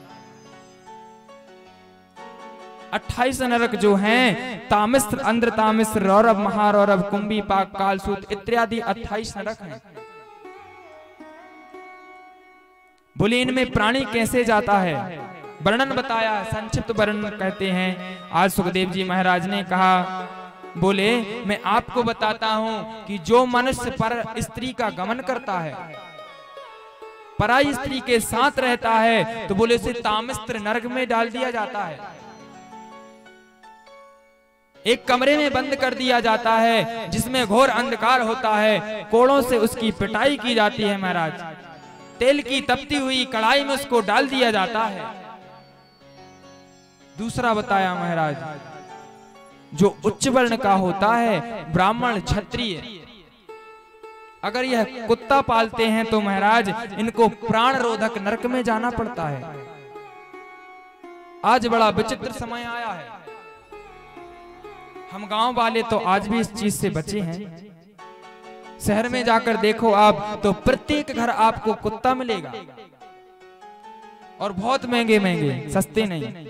28 नरक जो हैं, तामिस्र, अंध्र तामिस्र, रौरव, महारौरव, कुंभी, पाक, कालसूत इत्यादि 28 नरक हैं। बोले इनमें प्राणी कैसे जाता है? वर्णन बताया, संक्षिप्त वर्णन कहते हैं। आज सुखदेव जी महाराज ने कहा, बोले मैं आपको बताता हूं कि जो मनुष्य पर स्त्री का गमन करता है, पराई स्त्री के साथ रहता है, तो बोले उसे तामिस्र नरक में डाल दिया जाता है। एक कमरे में बंद कर दिया जाता है जिसमें घोर अंधकार होता है, कोड़ों से उसकी पिटाई की जाती है महाराज, तेल की तपती हुई कढ़ाई में उसको डाल दिया जाता है। दूसरा बताया महाराज, जो उच्च वर्ण का होता है, ब्राह्मण, क्षत्रिय, अगर यह कुत्ता पालते हैं तो महाराज इनको प्राण रोधक नरक में जाना पड़ता है। आज बड़ा विचित्र समय आया है, हम गांव वाले तो आज भी इस चीज से बचे हैं। शहर में जाकर देखो आप तो प्रत्येक घर आपको कुत्ता मिलेगा, और बहुत महंगे महंगे, सस्ते नहीं।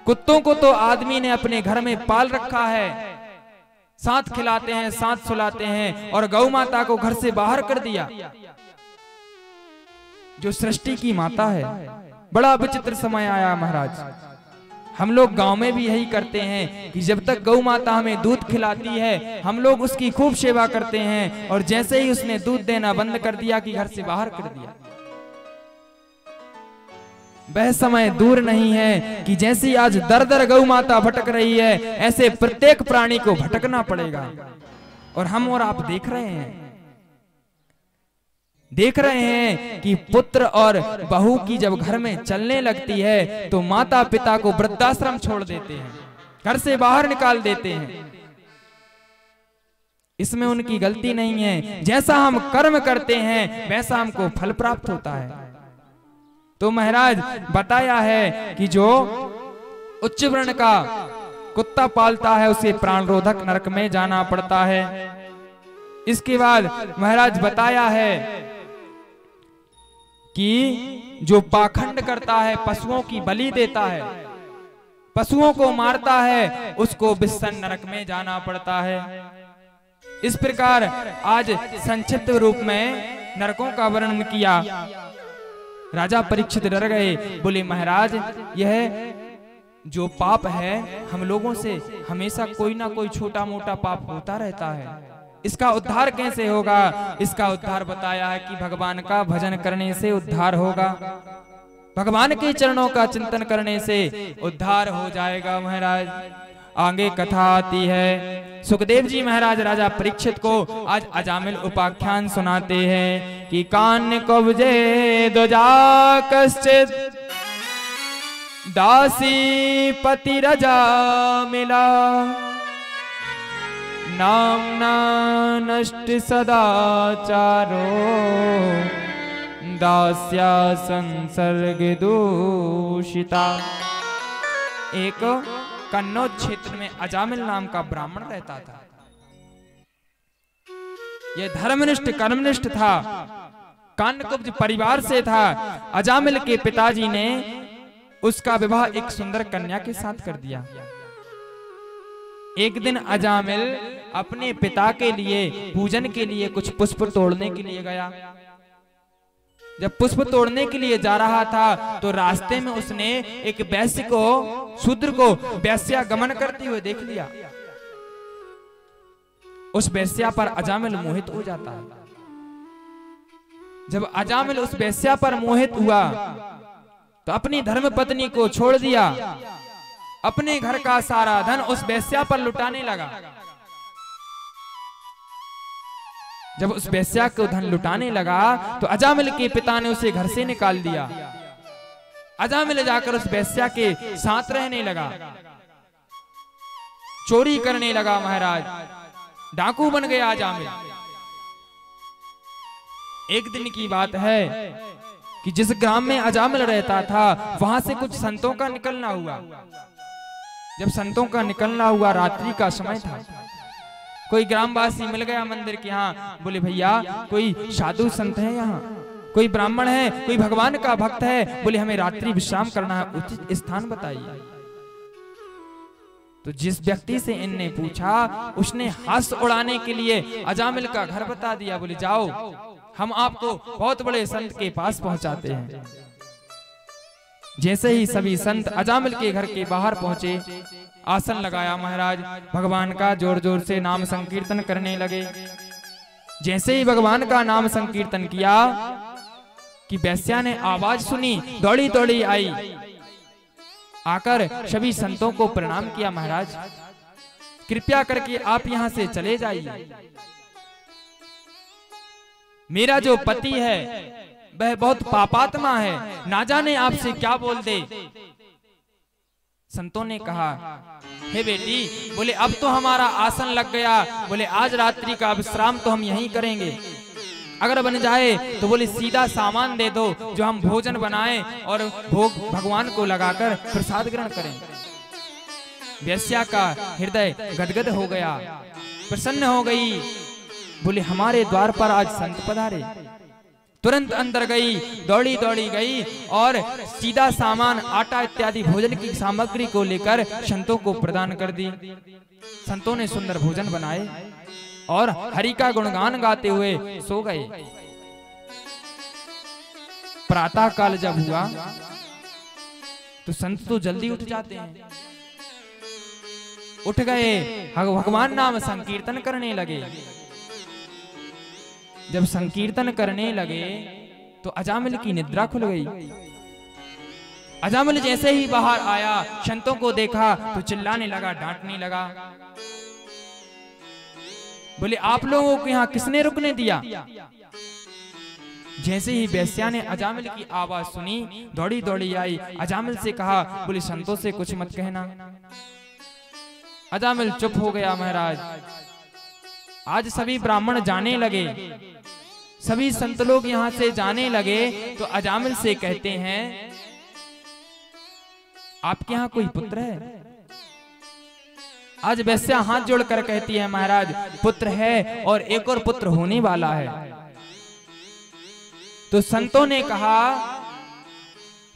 कुत्तों को तो आदमी ने अपने घर में पाल रखा है, साथ खिलाते हैं, साथ सुलाते हैं, और गौ माता को घर से बाहर कर दिया, जो सृष्टि की माता है। बड़ा विचित्र समय आया महाराज। हम लोग गांव में भी यही करते हैं कि जब तक गौ माता हमें दूध खिलाती है हम लोग उसकी खूब सेवा करते हैं, और जैसे ही उसने दूध देना बंद कर दिया कि घर से बाहर कर दिया। वह समय दूर नहीं है कि जैसी आज दर दर गौ माता भटक रही है, ऐसे प्रत्येक प्राणी को भटकना पड़ेगा। और हम और आप देख रहे हैं कि पुत्र और बहू की जब घर में चलने लगती है तो माता पिता को वृद्धाश्रम छोड़ देते हैं, घर से बाहर निकाल देते हैं। इसमें उनकी गलती नहीं है, जैसा हम कर्म करते हैं वैसा हमको फल प्राप्त होता है। तो महाराज बताया है कि जो उच्च वर्ण का कुत्ता पालता है उसे प्राण रोधक नरक में जाना पड़ता है। इसके बाद महाराज बताया है कि जो पाखंड करता है, पशुओं की बलि देता है, पशुओं को मारता है, उसको विषम नरक में जाना पड़ता है। इस प्रकार आज संक्षिप्त रूप में नरकों का वर्णन किया। राजा परीक्षित डर गए, बोले महाराज यह जो पाप है हम लोगों से हमेशा कोई ना कोई छोटा मोटा पाप होता रहता है, इसका उद्धार कैसे होगा? इसका उद्धार बताया है कि भगवान का भजन करने से उद्धार होगा, भगवान के चरणों का चिंतन करने से उद्धार हो जाएगा। महाराज आगे कथा आती है। सुखदेव जी महाराज राजा परीक्षित को आज अजामिल उपाख्यान सुनाते हैं कि कान्य कब्जे दुजा कश्चित दासी पति रजा मिला, नामना नष्ट सदाचारो दास्या संसर्ग दूषिता। एक कन्नौज क्षेत्र में अजामिल नाम का ब्राह्मण रहता था। यह धर्मनिष्ठ कर्मनिष्ठ था, कान्यकुब्ज परिवार से था। अजामिल के पिताजी ने उसका विवाह एक सुंदर कन्या के साथ कर दिया। एक दिन अजामिल अपने पिता के लिए पूजन के लिए कुछ पुष्प तोड़ने के लिए गया। जब पुष्प तोड़ने के लिए जा रहा था तो रास्ते में उसने एक वैश्य को, शूद्र को वैश्या गमन करते हुए देख लिया। उस वैश्या पर अजामिल मोहित हो जाता है। जब अजामिल उस वैश्या पर मोहित हुआ तो अपनी धर्म पत्नी को छोड़ दिया, अपने घर का सारा धन उस वैश्या पर लुटाने लगा। जब उस वैश्या को धन लुटाने लगा तो अजामिल के पिता ने उसे घर से निकाल दिया। अजामिल जाकर उस वैश्या के साथ रहने लगा, चोरी करने लगा। महाराज डाकू बन गया अजामिल। एक दिन की बात है कि जिस ग्राम में अजामिल रहता था वहां से कुछ संतों का निकलना हुआ। जब संतों का निकलना हुआ, रात्रि का समय था, कोई ग्रामवासी मिल गया मंदिर के यहाँ। बोले भैया कोई साधु संत है यहाँ, कोई ब्राह्मण है, कोई भगवान का भक्त है? बोले हमें रात्रि विश्राम करना है, उचित स्थान बताइए। तो जिस व्यक्ति से इनने पूछा उसने हंस उड़ाने के लिए अजामिल का घर बता दिया। बोले जाओ, हम आपको बहुत बड़े संत के पास पहुंचाते हैं। जैसे ही सभी संत अजामिल के घर के बाहर पहुंचे, आसन लगाया महाराज, भगवान का जोर जोर से नाम संकीर्तन करने लगे। जैसे ही भगवान का नाम संकीर्तन किया कि वेश्या ने आवाज सुनी, दौड़ी दौड़ी आई, आकर सभी संतों को प्रणाम किया। महाराज कृपया करके आप यहां से चले जाइए, मेरा जो पति है वह बहुत पापात्मा है, ना जाने आपसे क्या बोल दे। संतों ने कहा हे बेटी, बोले अब तो हमारा आसन लग गया, बोले आज रात्रि का विश्राम तो हम यहीं करेंगे, अगर बन जाए तो बोले सीधा सामान दे दो जो हम भोजन बनाएं और भोग भगवान को लगाकर प्रसाद ग्रहण करें। वेश्या का हृदय गदगद हो गया, प्रसन्न हो गई। बोले हमारे द्वार पर आज संत पधारे। तुरंत अंदर गई, दौड़ी दौड़ी गई और सीधा सामान, आटा इत्यादि भोजन की सामग्री को लेकर संतों को प्रदान कर दी। संतों ने सुंदर भोजन बनाए और हरि का गुणगान गाते हुए सो गए। प्रातः काल जब हुआ तो संत तो जल्दी उठ जाते हैं, उठ गए, भगवान नाम संकीर्तन करने लगे। जब संकीर्तन करने लगे तो अजामिल की निद्रा खुल गई। अजामिल जैसे ही बाहर आया, संतों को देखा तो चिल्लाने लगा, डांटने लगा। बोले आप लोगों को यहाँ किसने रुकने दिया? जैसे ही वेश्या ने अजामिल की आवाज सुनी, दौड़ी दौड़ी आई, अजामिल से कहा, बोले संतों से कुछ मत कहना। अजामिल चुप हो गया। महाराज आज सभी ब्राह्मण जाने लगे, सभी संत लोग यहाँ से जाने लगे तो अजामिल से कहते हैं आपके यहाँ कोई पुत्र है? आज वेश्या हाथ जोड़कर कहती है महाराज पुत्र है और एक और पुत्र होने वाला है। तो संतों ने कहा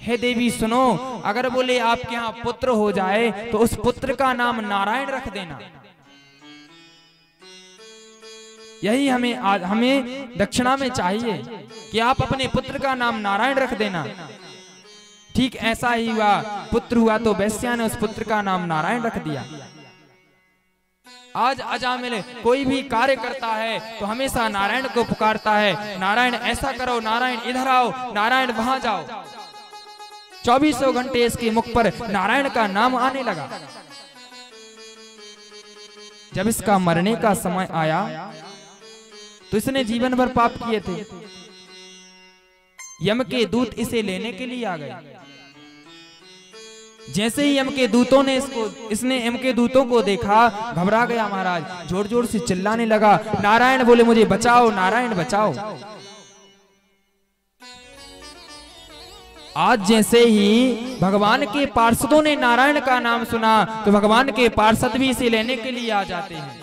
हे देवी सुनो, अगर बोले आपके यहाँ पुत्र हो जाए तो उस पुत्र का नाम नारायण रख देना। यही हमें दक्षिणा में चाहिए कि आप अपने पुत्र का नाम नारायण रख देना। ठीक ऐसा ही हुआ, पुत्र हुआ तो वेश्या ने उस पुत्र का नाम नारायण रख दिया। आज अजामिल कोई भी कार्य करता है तो हमेशा नारायण को पुकारता है, नारायण ऐसा करो, नारायण इधर आओ, नारायण वहां जाओ। 24 घंटे इसके मुख पर नारायण का नाम आने लगा। जब इसका मरने का समय आया तो इसने जीवन भर पाप किए थे। यम के दूत इसे लेने के लिए आ गए। जैसे ही यम के दूतों ने इसने यम के दूतों को देखा, घबरा गया महाराज, जोर जोर से चिल्लाने लगा, नारायण बोले मुझे बचाओ, नारायण बचाओ। आज जैसे ही भगवान के पार्षदों ने नारायण का नाम सुना तो भगवान के पार्षद भी इसे लेने के लिए आ जाते हैं।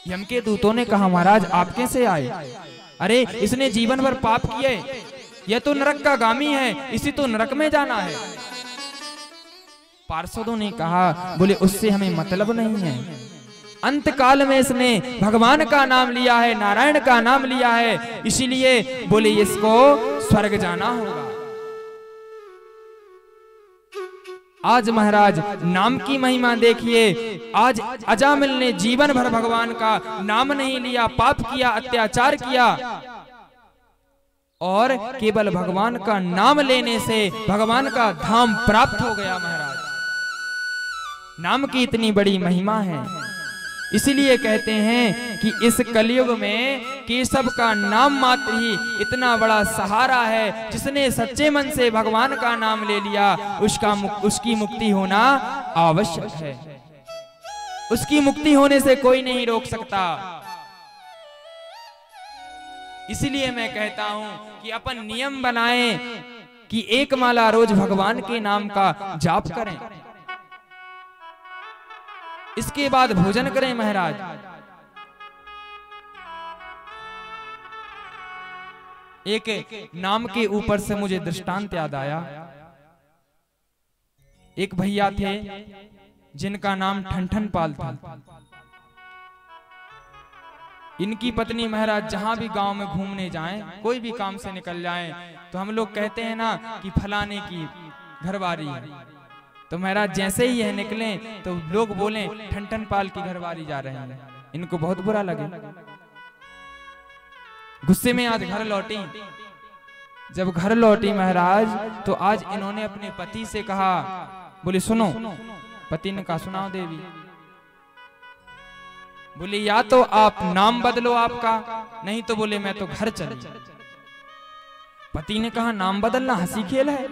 यम के दूतों ने कहा महाराज आप कैसे आए? अरे इसने जीवन भर पाप किए, यह तो नरक का गामी है, इसी तो नरक में जाना है। पार्षदों ने कहा बोले उससे हमें मतलब नहीं है, अंत काल में इसने भगवान का नाम लिया है, नारायण का नाम लिया है, इसीलिए बोले इसको स्वर्ग जाना होगा। आज महाराज नाम की महिमा देखिए, आज अजामिल ने जीवन भर भगवान का नाम नहीं लिया, पाप किया, अत्याचार किया और केवल भगवान का नाम लेने से भगवान का धाम प्राप्त हो गया। महाराज नाम की इतनी बड़ी महिमा है, इसलिए कहते हैं कि इस कलयुग में केशव का नाम मात्र ही इतना बड़ा सहारा है। जिसने सच्चे मन से भगवान का नाम ले लिया उसकी मुक्ति होना आवश्यक है। उसकी मुक्ति होने से कोई नहीं रोक सकता। इसलिए मैं कहता हूं कि अपन नियम बनाएं कि एक माला रोज भगवान के नाम का जाप करें, इसके बाद भोजन करें महाराज। एक नाम के ऊपर से मुझे दृष्टांत याद आया। एक भैया थे जिनका नाम ठनठन पाल था। इनकी पत्नी महाराज जहां भी गांव में घूमने जाएं, कोई भी काम से निकल जाएं, तो हम लोग कहते हैं ना कि फलाने की घरवारी है, तो महाराज जैसे ही यह निकले तो लोग बोले ठनठन पाल की घरवारी जा रहे हैं। इनको बहुत बुरा लगे, गुस्से में आज घर लौटी। जब घर लौटी महाराज तो आज इन्होंने अपने पति से कहा, बोले सुनो। पति ने कहा सुनाओ देवी। बोले या तो आप नाम बदलो आपका, नहीं तो बोले मैं तो घर चली। पति ने कहा नाम बदलना हंसी खेल है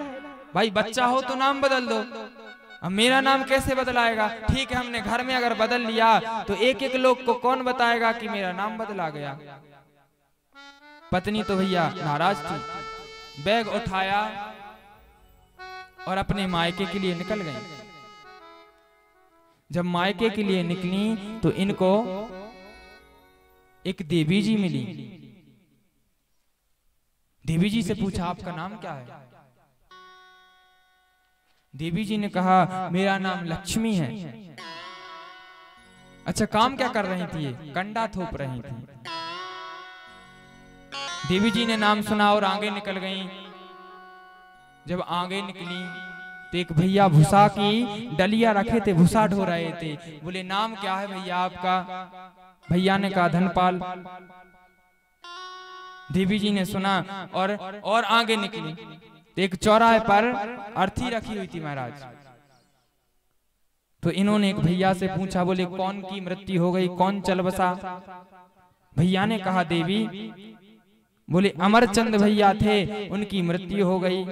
भाई, बच्चा हो तो नाम बदल दो, अब मेरा नाम कैसे बदलाएगा? ठीक है हमने घर में अगर बदल लिया तो एक एक लोग को कौन बताएगा कि मेरा नाम बदला गया। पत्नी तो भैया नाराज थी, बैग उठाया और अपने मायके के लिए निकल गई। जब मायके के लिए निकली तो इनको एक देवी जी मिली। देवी जी से पूछा आपका नाम क्या है? देवी जी ने कहा मेरा नाम लक्ष्मी है। अच्छा काम क्या कर रही थी? ये कंडा थोप रही थी। देवी जी ने नाम सुना और आगे निकल गईं। जब आगे निकली तो एक भैया भूसा की डलिया रखे थे, भूसा ढो रहे थे। बोले नाम क्या है भैया आपका? भैया ने कहा धनपाल। देवी जी ने सुना और आगे निकली तो एक चौराहे पर अर्थी रखी हुई थी महाराज। तो इन्होंने एक भैया से पूछा, बोले कौन की मृत्यु हो गई, कौन चल बसा? भैया ने कहा देवी। बोले अमरचंद भैया थे, उनकी मृत्यु हो गई।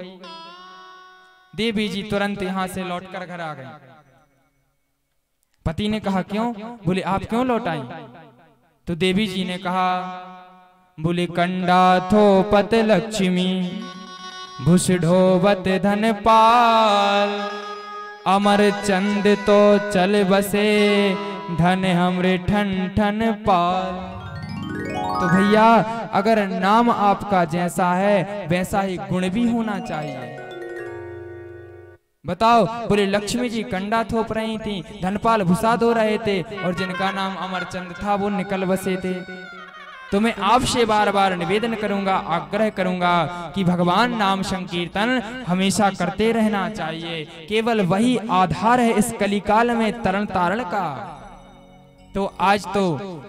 देवी जी तुरंत यहां से लौटकर घर आ गए। पति ने कहा क्यों? बोले आप क्यों लौट आई? तो देवी जी ने कहा, बोले कंडा थोपत लक्ष्मी, भूष ढोबत धनपाल, अमरचंद तो चल बसे, धन हमरे ठन ठन पाल। तो भैया अगर नाम आपका जैसा है वैसा ही गुण भी होना चाहिए। बताओ। बोले लक्ष्मी जी कंडा थोप रही थी, धनपाल भूसा धो रहे थे और जिनका नाम अमरचंद था वो निकल बसे थे। तो मैं आपसे बार बार निवेदन करूंगा, आग्रह करूंगा कि भगवान नाम संकीर्तन हमेशा करते रहना चाहिए। केवल वही आधार है इस कलिकाल में तरण तारण का। तो आज तो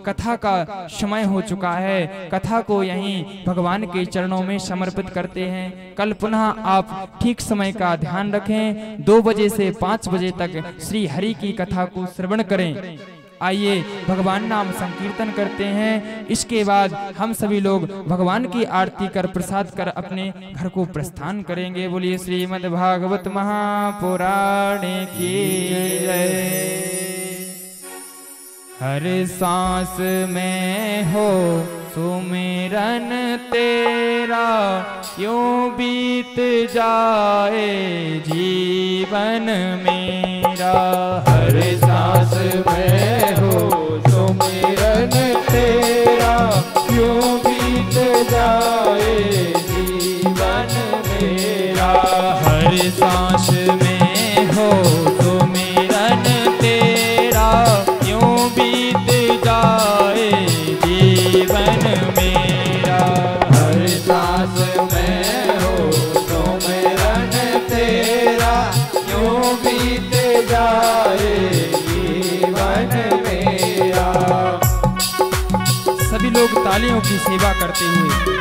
कथा का समय हो चुका है, कथा को यहीं भगवान के चरणों में समर्पित करते हैं। कल पुनः आप ठीक समय का ध्यान रखें, 2 बजे से 5 बजे तक श्री हरि की कथा को श्रवण करें। आइए भगवान नाम संकीर्तन करते हैं। इसके बाद हम सभी लोग भगवान की आरती कर प्रसाद कर अपने घर को प्रस्थान करेंगे। बोलिए श्रीमद् भागवत महापुराण की जय। हर सांस में हो सुमिरन तेरा, यूं बीत जाए जीवन मेरा। हर सांस में हो सुमिरन तेरा, यूं बीत जाए जीवन मेरा। हर सांस में हो सुमिरन तेरा, यूं बीत जाए जीवन मेरा। हर सांस में हो सुमिरन तेरा, यूं बीत जाए जीवन मेरा। सभी लोग तालियों की सेवा करते हुए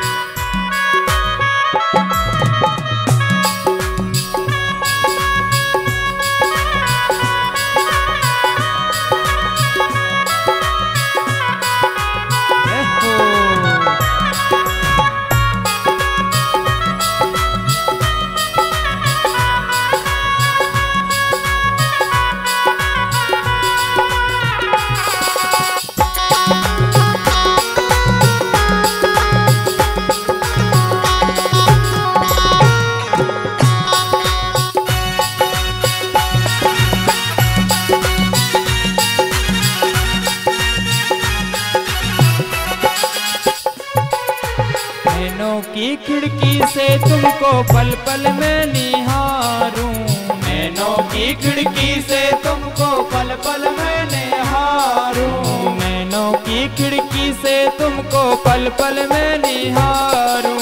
की खिड़की से तुमको पल पल में निहारूं, नैनों की खिड़की से तुमको पल पल में निहारूं, नैनों की खिड़की से तुमको पल पल में निहारूं,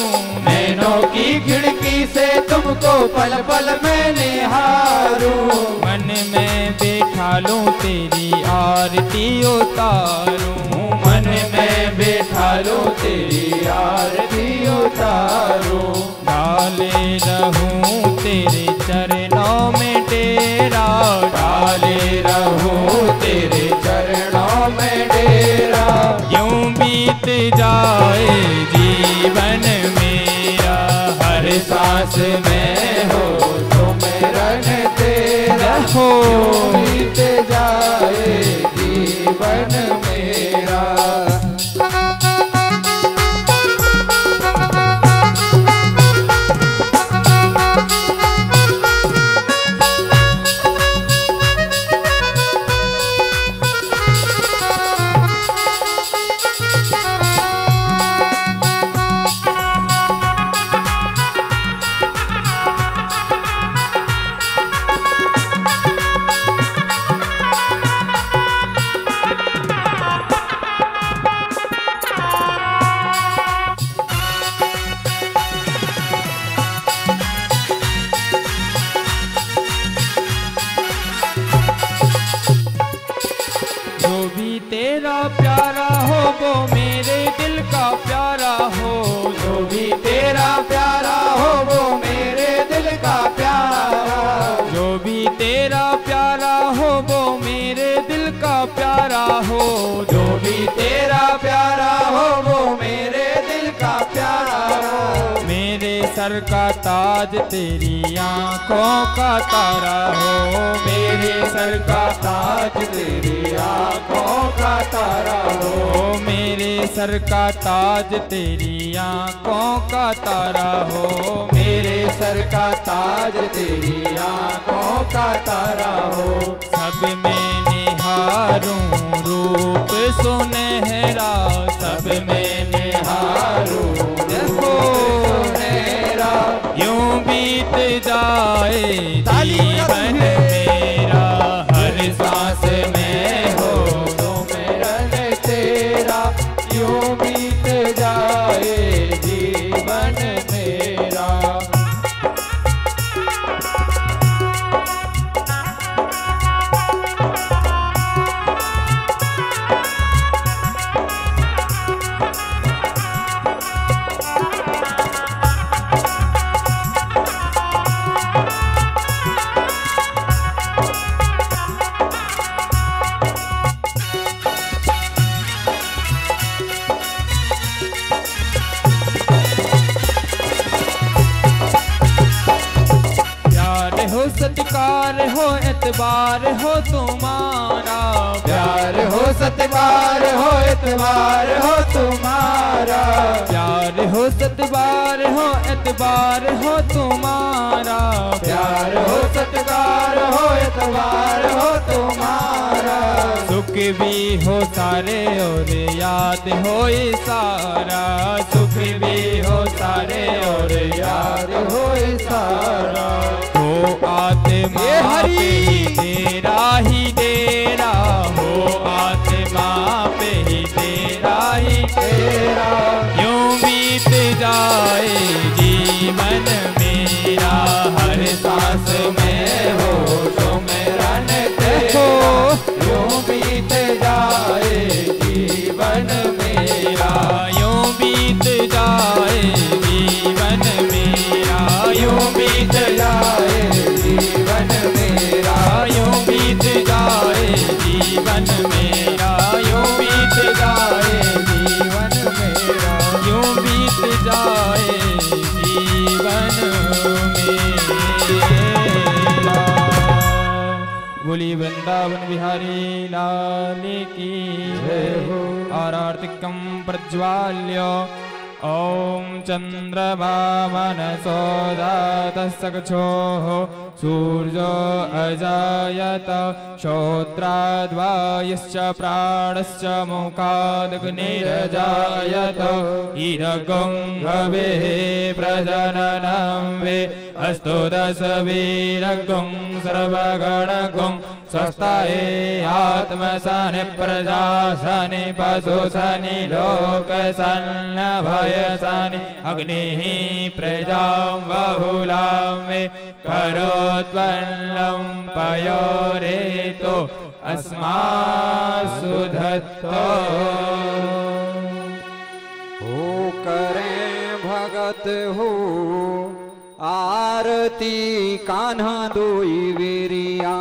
नैनों की खिड़की से तुमको पल पल में निहारूं, मन में बैठा लूं तेरी आरती उतारूं, मन में बैठा लूं तेरी आरती उतारूं, डाले रहूं तेरे चरणों में डेरा, डाले रहूं तेरे चरणों में डेरा, यूं बीत जाए जीवन मेरा, हर सांस में हो सुमिरन तेरा, हो बीत जाए जीवन मेरा। तेरा प्यारा हो वो मेरे दिल का प्यारा हो, जो भी तेरा प्यारा हो वो मेरे दिल का प्यारा, जो भी तेरा प्यारा हो वो मेरे दिल का प्यारा हो, जो भी तेरा प्यारा हो वो मेरे दिल का प्यारा हो, मेरे सर का ताज तेरी आंखों का तारा हो, मेरे सर का ताज तेरी आंखों का तारा हो, मेरे सर का ताज तेरी आंखों का तारा हो, मेरे सर का ताज तेरी आंखों का तारा हो, सब में निहारूं रूप सुनहरा, सब में निहारूं देखो सुनहरा, यूं बीत जाए जीवन मेरा, हर सांस में हो सुमिरन तेरा, यूं बीत जाए जीवन मेरा। सत्कार हो एतबार हो तुम्हारा, प्यार हो सतबार हो एतबार हो तुम्हारा, प्यार हो सतबार हो एतबार हो तुम्हारा, प्यार हो सतबार हो एतबार हो तुम्हारा, सुख भी हो सारे और याद हो सारा, सुख भी हो सारे और याद हो सारा, हो आत्मा पे ही तेरा ही डेरा, हो आत्मा पे ही तेरा ही तेरा, यूं बीत जाए जीवन मेरा, हर सांस में हो सुमिरन तेरा, यूं बीत जाए जीवन मेरा, यूं बीत जाए जीवन मेरा, यूं बीत जाए जीवन मेरा, यूं बीत जाए जीवन मेरा, यूं बीत जाए जीवन मेरा, यूं बीत जाए जीवन मेरा। बोली वृंदावन बिहारी लाल की जय हो। आरार्तिकं प्रज्वाल्य ॐ चन्द्रमा मनसो जातस्य चक्षुः सूर्यो अजायत श्रोत्राद्वायुश्च प्राणश्च मुखादग्निरजायत ईरगं हवेः प्रजननं वे अस्तु दशवीरगं सर्वगणगं स्वस्थाये आत्मसनि प्रजासनि पशुसनि लोकसन्नभयसनि अग्निः प्रजां बहुलां मे करोत्पन्नं पयोरेतो अस्मासु धत्तो। हो करें भगत हो आरती कान्हा दोई वीरिया,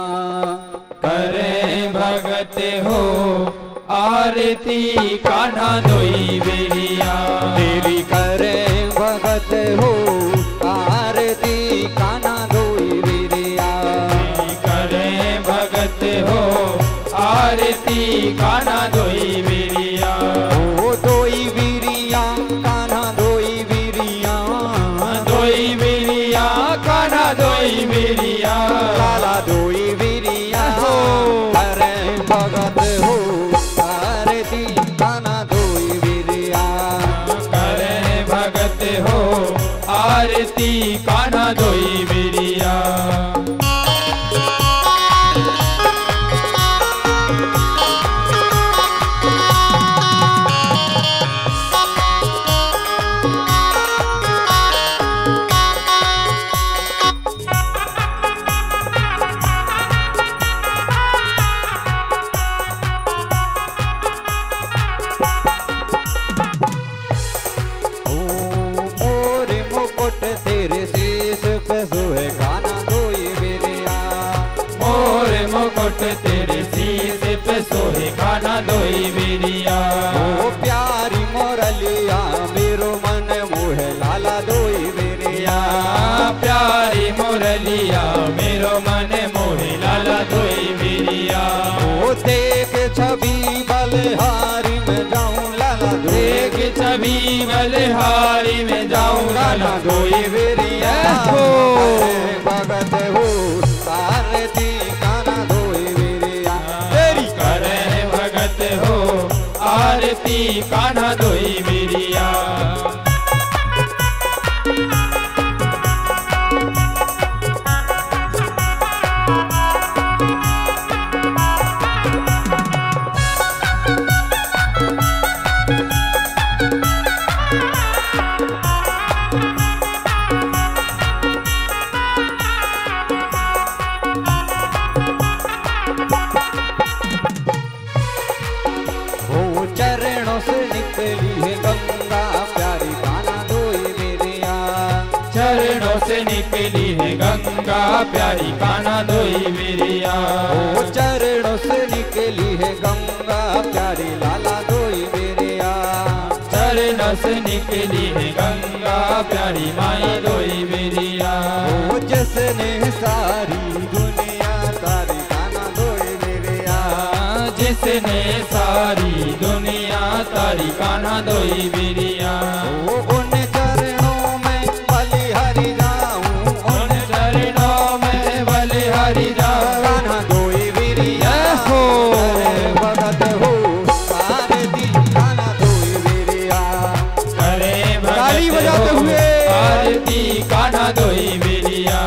करें भगत हो आरती कान्हा दोई वीरिया। तेरी करें भगत हो आरती कान्हा दोई वीरिया, करें भगत हो आरती कान्हा दोई वीरिया। ओ दोई वीरिया कान्हा दोई वीरिया, दोई वीरिया कान्हा दोई वीरिया, लाला दोई वीरिया हो करें भगत हो आरती कान्हा दोई वीरिया, करें भगत हो आरती कान्हा दोई वीरिया। तेरे शीश पे सोहे कान्हा दोई वीरिया। ओ प्यारी मोरलिया मेरो मन मोहे लाला दोई वीरिया, प्यारी मोरलिया मेरो मन मोहे लाला दोई वीरिया। ओ देख छवि बलिहारी में जाऊं लाला देख छवि बलिहारी में जाऊं लाला दोई वीरिया। भगत हो आरती कान्हा दोई वीरिया, करें भगत हो आरती कान्हा दोई वीरिया। चरणों से निकली है गंगा प्यारी कान्हा दोई वीरिया, चरणों से निकली है गंगा प्यारी कान्हा दोई वीरिया। ओ चरणों से निकली है गंगा प्यारी लाला दोई वीरिया, चरणों से निकली है गंगा प्यारी माई दोई वीरिया। ओ जिसने सारी दुनिया तारी कान्हा दोई वीरिया, जिसने सारी दुनिया तारी कान्हा दोई वीरिया। ओ उन चरणों में बलिहारी जाऊं, उन चरणों में बलिहारी जाऊं, कान्हा दोई वीरिया हो भगत हो आरती कान्हा दोई वीरिया, करे ताली बजाते हुए आरती कान्हा दोई वीरिया।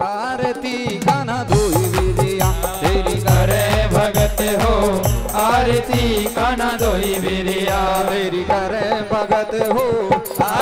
आरती कान्हा दोई वीरिया, तेरी करे भगत हो आरती कान्हा दोई वीरिया। तेरी करे भगत हो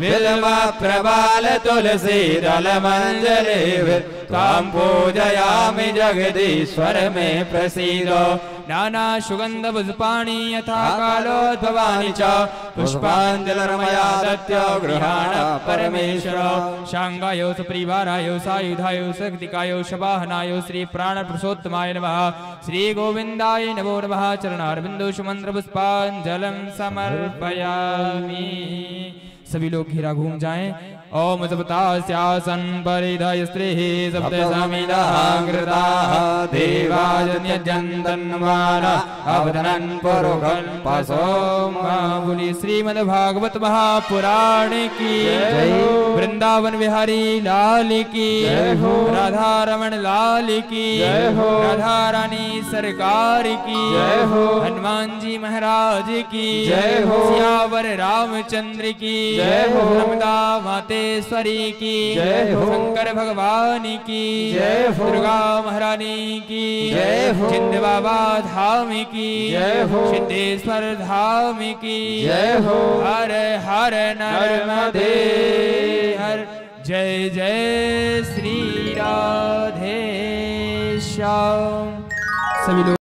विल्वा प्रबाल तुलसी दल मंजरी तां पूजयामि जगदीश्वर में प्रसीदो नाना सुगंध पुष्पाणि यथा कालोद्भवानि च पुष्पाञ्जलिर्मया दत्तो गृहाण परमेश्वर शांगायो सुप्रीवारायो सायुधायो शक्तिकायो शवाहनायो श्री प्राण पुरुषोत्तमाय नमः श्री गोविंदाय नमो नमः चरणारविंदो सुमंत्र पुष्पांजलि समर्पयामि। सभी लोग घेरा घूम जाएं। ओम सप्तास्यासन परिधय स्त्रीः सप्त समिदाकृताः देवाजन्यजन्तन्वान अवदनन् पुरुषं पशो बोली श्रीमद्भागवत महापुराण की वृंदावन बिहारी लाल की राधा रमण लाल की राधा रानी सरकार की हनुमान जी महाराज की सियावर रामचंद्र की नर्मदा मातेश्वरी की शंकर भगवान की दुर्गा महारानी की जिंद बाबा धाम की सिद्धेश्वर धाम की हर हर नर्मदे हर जय जय श्री राधे श्याम। सभी लोग